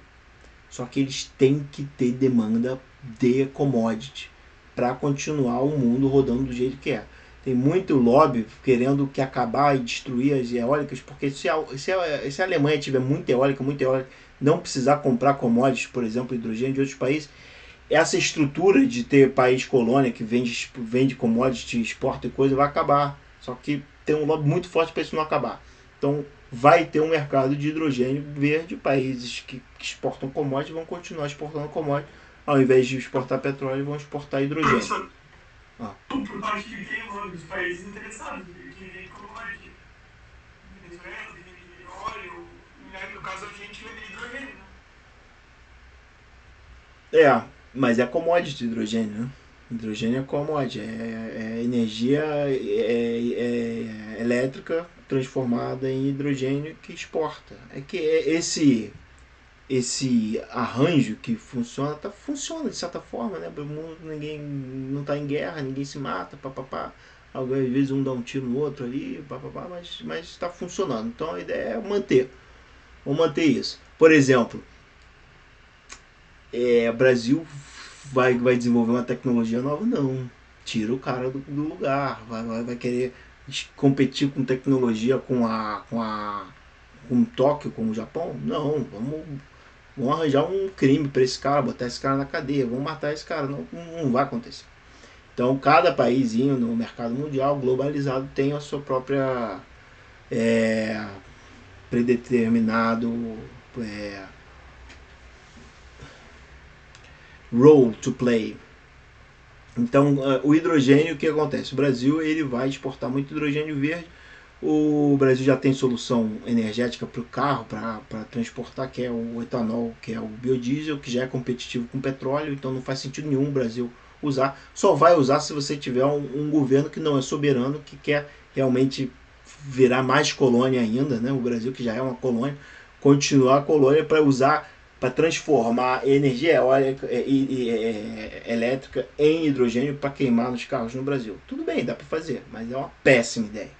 só que eles têm que ter demanda de commodity para continuar o mundo rodando do jeito que é. Tem muito lobby querendo que acabar e destruir as eólicas, porque se a Alemanha tiver muita eólica, não precisar comprar commodities, por exemplo, hidrogênio de outros países, essa estrutura de ter país colônia que vende commodity, exporta e coisa, vai acabar. Só que tem um lobby muito forte para isso não acabar. Então vai ter um mercado de hidrogênio verde. Países que exportam commodity vão continuar exportando commodity, ao invés de exportar petróleo, vão exportar hidrogênio. Por parte que tem os países interessados, que vem commodity, Venezuela, vem óleo, no caso a gente vende hidrogênio, né? Mas é commodity hidrogênio, né? Hidrogênio é commodity, é energia elétrica transformada em hidrogênio que exporta. É que esse arranjo que funciona de certa forma, né? O mundo, ninguém não está em guerra, ninguém se mata, papapá. Às vezes um dá um tiro no outro ali, papapá, mas está funcionando. Então a ideia é manter. Vamos manter isso. Por exemplo, o Brasil vai desenvolver uma tecnologia nova? Não. Tira o cara do lugar. Vai querer competir com tecnologia com Tóquio, com o Japão? Não. Vamos arranjar um crime para esse cara, botar esse cara na cadeia, vamos matar esse cara. Não vai acontecer. Então, cada paísinho no mercado mundial globalizado tem a sua própria predeterminado role to play. Então, o hidrogênio, o que acontece? O Brasil ele vai exportar muito hidrogênio verde. O Brasil já tem solução energética para o carro, para transportar, que é o etanol, que é o biodiesel, que já é competitivo com petróleo, então não faz sentido nenhum o Brasil usar. Só vai usar se você tiver um governo que não é soberano, que quer realmente virar mais colônia ainda, né? O Brasil, que já é uma colônia, continuar a colônia para usar, para transformar energia eólica elétrica em hidrogênio para queimar nos carros no Brasil. Tudo bem, dá para fazer, mas é uma péssima ideia.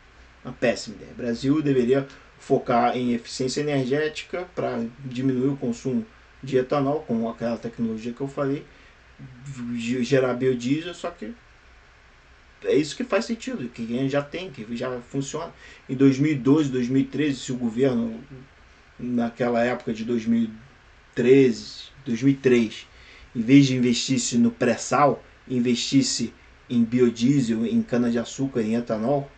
Uma péssima ideia. O Brasil deveria focar em eficiência energética para diminuir o consumo de etanol, com aquela tecnologia que eu falei, gerar biodiesel, só que é isso que faz sentido, que a gente já tem, que já funciona. Em 2012, 2013, se o governo, naquela época de 2003, em vez de investisse no pré-sal, investisse em biodiesel, em cana-de-açúcar, em etanol,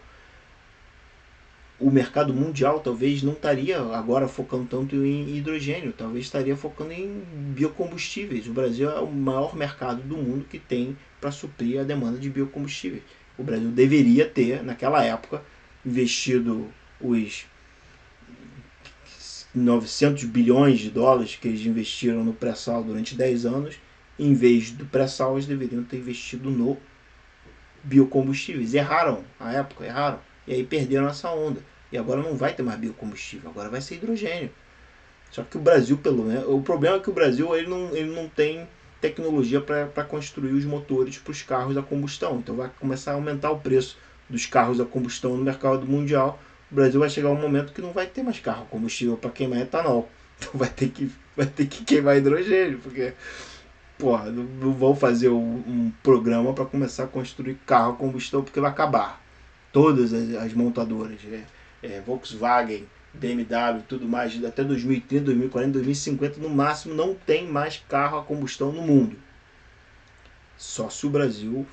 o mercado mundial talvez não estaria agora focando tanto em hidrogênio, talvez estaria focando em biocombustíveis. O Brasil é o maior mercado do mundo que tem para suprir a demanda de biocombustíveis. O Brasil deveria ter, naquela época, investido os 900 bilhões de dólares que eles investiram no pré-sal durante 10 anos. Em vez do pré-sal, eles deveriam ter investido no biocombustíveis. Erraram, na época, erraram. E aí perderam essa onda. E agora não vai ter mais biocombustível, agora vai ser hidrogênio. Só que o Brasil, pelo menos, o problema é que o Brasil ele não tem tecnologia para construir os motores para os carros a combustão. Então vai começar a aumentar o preço dos carros a combustão no mercado mundial. O Brasil vai chegar um momento que não vai ter mais carro a combustível para queimar etanol. Então vai ter que queimar hidrogênio, porque não vão fazer um programa para começar a construir carro a combustão, porque vai acabar. Todas as montadoras, Volkswagen, BMW, tudo mais, até 2030, 2040, 2050, no máximo, não tem mais carro a combustão no mundo. Só se o Brasil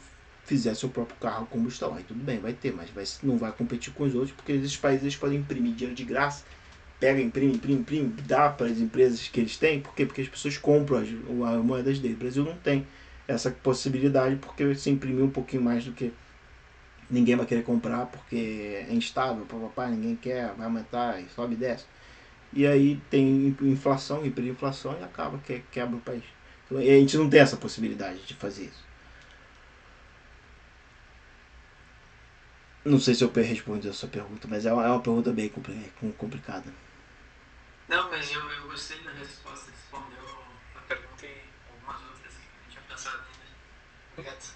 fizer seu próprio carro a combustão. Aí tudo bem, vai ter, mas não vai competir com os outros, porque esses países eles podem imprimir dinheiro de graça, pega, imprime, dá para as empresas que eles têm. Por quê? Porque as pessoas compram as moedas dele. O Brasil não tem essa possibilidade, porque se imprimir um pouquinho mais do que ninguém vai querer comprar, porque é instável, papapá, ninguém quer, vai aumentar, e sobe e desce. E aí tem inflação, hiperinflação, e acaba que quebra o país. Então, a gente não tem essa possibilidade de fazer isso. Não sei se eu respondi a sua pergunta, mas é uma pergunta bem complicada. Não, mas eu gostei da resposta, respondeu a pergunta e algumas outras que eu não tinha pensado ainda. Obrigado.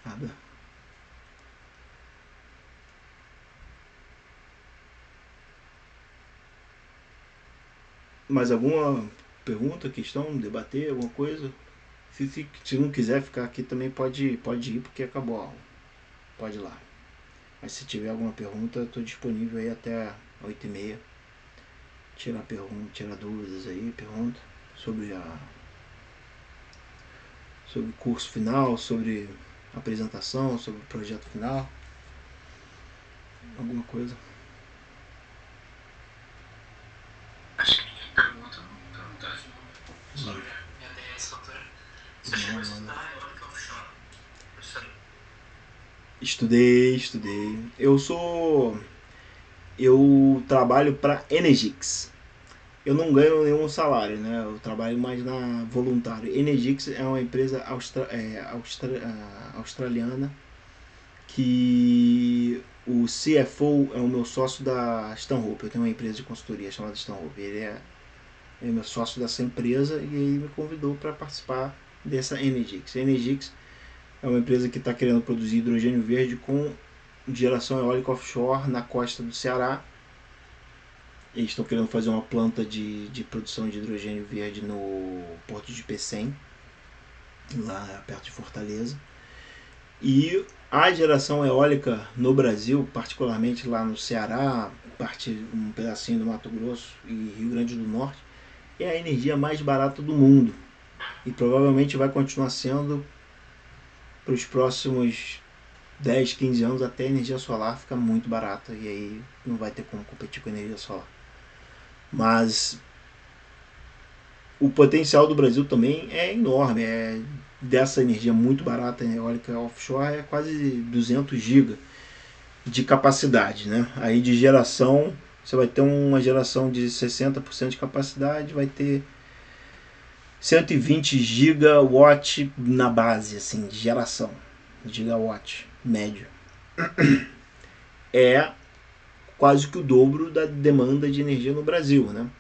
Nada. Mais alguma pergunta, questão, debater, alguma coisa? Se não quiser ficar aqui também pode ir, porque acabou a aula. Pode ir lá. Mas se tiver alguma pergunta, eu estou disponível aí até 8h30. Tirar dúvidas aí, pergunta sobre o curso final, sobre a apresentação, sobre o projeto final. Alguma coisa. Acho que ninguém pergunta, vou perguntar de novo. Só minha ideia é essa altura. Você chegou a estudar eólica offshore, professor? Estudei. Eu trabalho para Energix. Eu não ganho nenhum salário, né? Eu trabalho mais na voluntário. Energix é uma empresa australiana que o CFO é o meu sócio da Stanhope. Eu tenho uma empresa de consultoria chamada Stanhope. Ele é meu sócio dessa empresa e ele me convidou para participar dessa Energix. A Energix é uma empresa que está querendo produzir hidrogênio verde com geração eólica offshore na costa do Ceará. Eles estão querendo fazer uma planta de produção de hidrogênio verde no porto de Pecém, lá perto de Fortaleza. E a geração eólica no Brasil, particularmente lá no Ceará, um pedacinho do Mato Grosso e Rio Grande do Norte, é a energia mais barata do mundo. E provavelmente vai continuar sendo para os próximos 10, 15 anos, até a energia solar fica muito barata. E aí não vai ter como competir com a energia solar. Mas o potencial do Brasil também é enorme. Dessa energia muito barata, eólica offshore, é quase 200 GB de capacidade, né? Aí de geração, você vai ter uma geração de 60% de capacidade, vai ter 120 gigawatt na base, assim, de geração. Gigawatt médio. É quase que o dobro da demanda de energia no Brasil, né?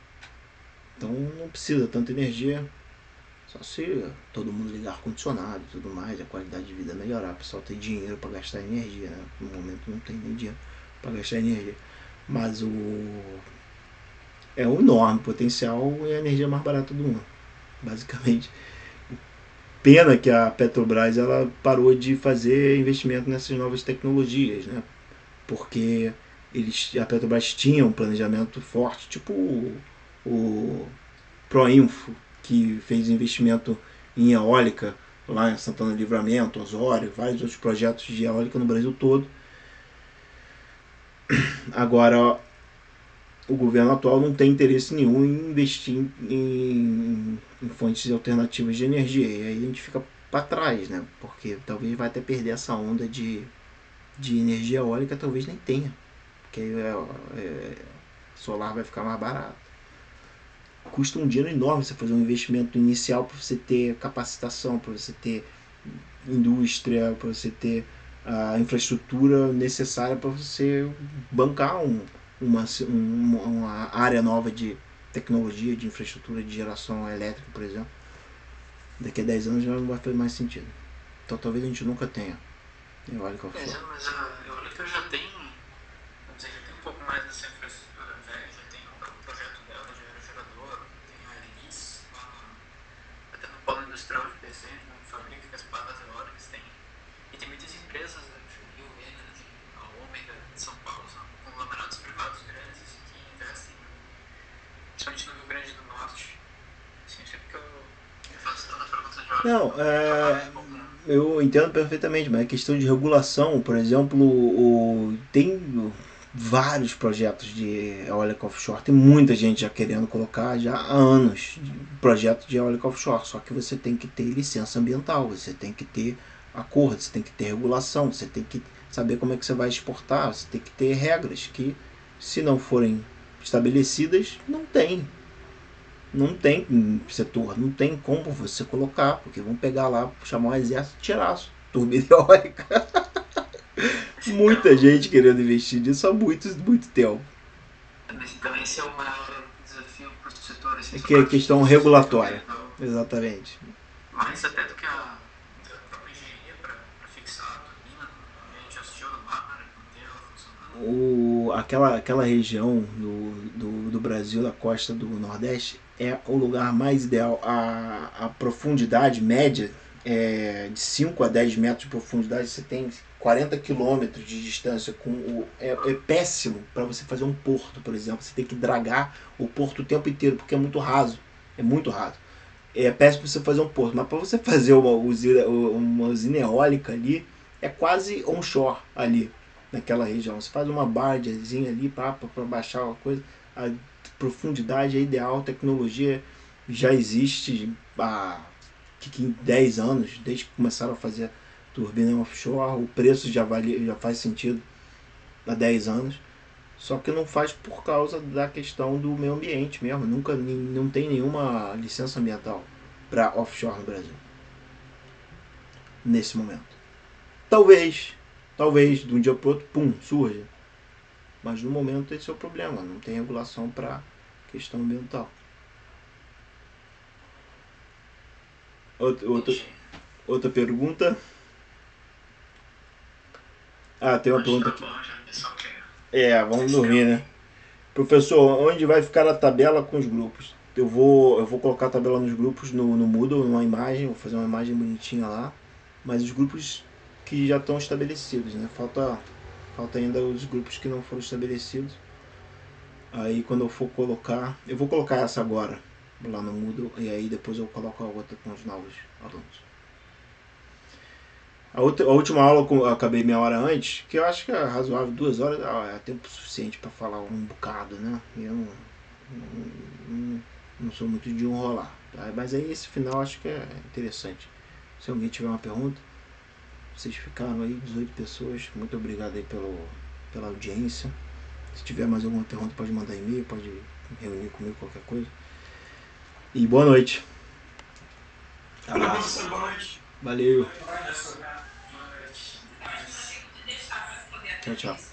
Então não precisa tanta energia. Só se todo mundo ligar ar-condicionado e tudo mais, a qualidade de vida melhorar. O pessoal tem dinheiro para gastar energia, né? No momento não tem nem dinheiro para gastar energia. Mas é um enorme potencial e a energia mais barata do mundo, basicamente. Pena que a Petrobras ela parou de fazer investimento nessas novas tecnologias, né? Porque a Petrobras tinha um planejamento forte, tipo o Proinfo, que fez investimento em eólica lá em Santana do Livramento, Osório, vários outros projetos de eólica no Brasil todo. Agora, o governo atual não tem interesse nenhum em investir em fontes alternativas de energia. E aí a gente fica para trás, né? Porque talvez vai até perder essa onda de energia eólica, talvez nem tenha. Porque solar vai ficar mais barato. Custa um dinheiro enorme você fazer um investimento inicial para você ter capacitação, para você ter indústria, para você ter a infraestrutura necessária para você bancar uma área nova de tecnologia, de infraestrutura de geração elétrica, por exemplo. Daqui a 10 anos já não vai fazer mais sentido. Então talvez a gente nunca tenha eólica offshore. Mas a eólica já tem um pouco mais dessa infraestrutura velha, já tem o projeto dela de aerogerador, tem a Elis, até no polo industrial de PC, fabrica as placas eólicas, e tem muitas empresas, Rio Energy, a Ômega de São Paulo, são conglomerados privados grandes que investem, principalmente no Rio Grande do Norte. Assim, sempre que eu faço toda a pergunta de eólica, eu entendo perfeitamente, mas a questão de regulação, por exemplo, tem vários projetos de eólica offshore, tem muita gente já querendo colocar já há anos projeto de eólica offshore, só que você tem que ter licença ambiental, você tem que ter acordo, você tem que ter regulação, você tem que saber como é que você vai exportar, você tem que ter regras que, se não forem estabelecidas, não tem setor, não tem como você colocar, porque vão pegar lá, chamar um exército e tirar a turbina eólica. Muita gente querendo investir nisso há muito tempo. Então esse é o maior desafio para o setor. É que é questão regulatória. Exatamente. Mais até do que a própria engenharia para fixar a turbina. A gente assistiu no mar, manter ela funcionando. Aquela região do Brasil, da costa do Nordeste, é o lugar mais ideal. A profundidade média é de 5 a 10 metros de profundidade, você tem 40 quilômetros de distância. É péssimo para você fazer um porto, por exemplo. Você tem que dragar o porto o tempo inteiro, porque é muito raso. É muito raso. É péssimo para você fazer um porto, mas para você fazer uma usina eólica ali, é quase onshore ali, naquela região. Você faz uma bargezinha ali para baixar uma coisa. A profundidade é ideal, a tecnologia já existe há 10 anos, desde que começaram a fazer turbina offshore, o preço já faz sentido há 10 anos, só que não faz por causa da questão do meio ambiente mesmo, não tem nenhuma licença ambiental para offshore no Brasil, nesse momento. Talvez, de um dia para o outro, pum, surja, mas no momento esse é o problema, não tem regulação para questão ambiental. Outra pergunta. Tem uma pergunta aqui. Vamos dormir, né? Professor, onde vai ficar a tabela com os grupos? Eu vou colocar a tabela nos grupos no Moodle, numa imagem, vou fazer uma imagem bonitinha lá. Mas os grupos que já estão estabelecidos, né? Falta ainda os grupos que não foram estabelecidos. Aí quando eu for colocar, eu vou colocar essa agora lá no Moodle, e aí depois eu coloco a outra com os novos alunos. A última aula eu acabei meia hora antes, que eu acho que é razoável, 2 horas é tempo suficiente para falar um bocado, né? Eu não sou muito de enrolar, tá? Mas aí esse final eu acho que é interessante. Se alguém tiver uma pergunta, vocês ficaram aí, 18 pessoas, muito obrigado aí pela audiência. Se tiver mais alguma pergunta, pode mandar e-mail, pode reunir comigo, qualquer coisa. E boa noite. Boa noite. Valeu. Tchau, tchau.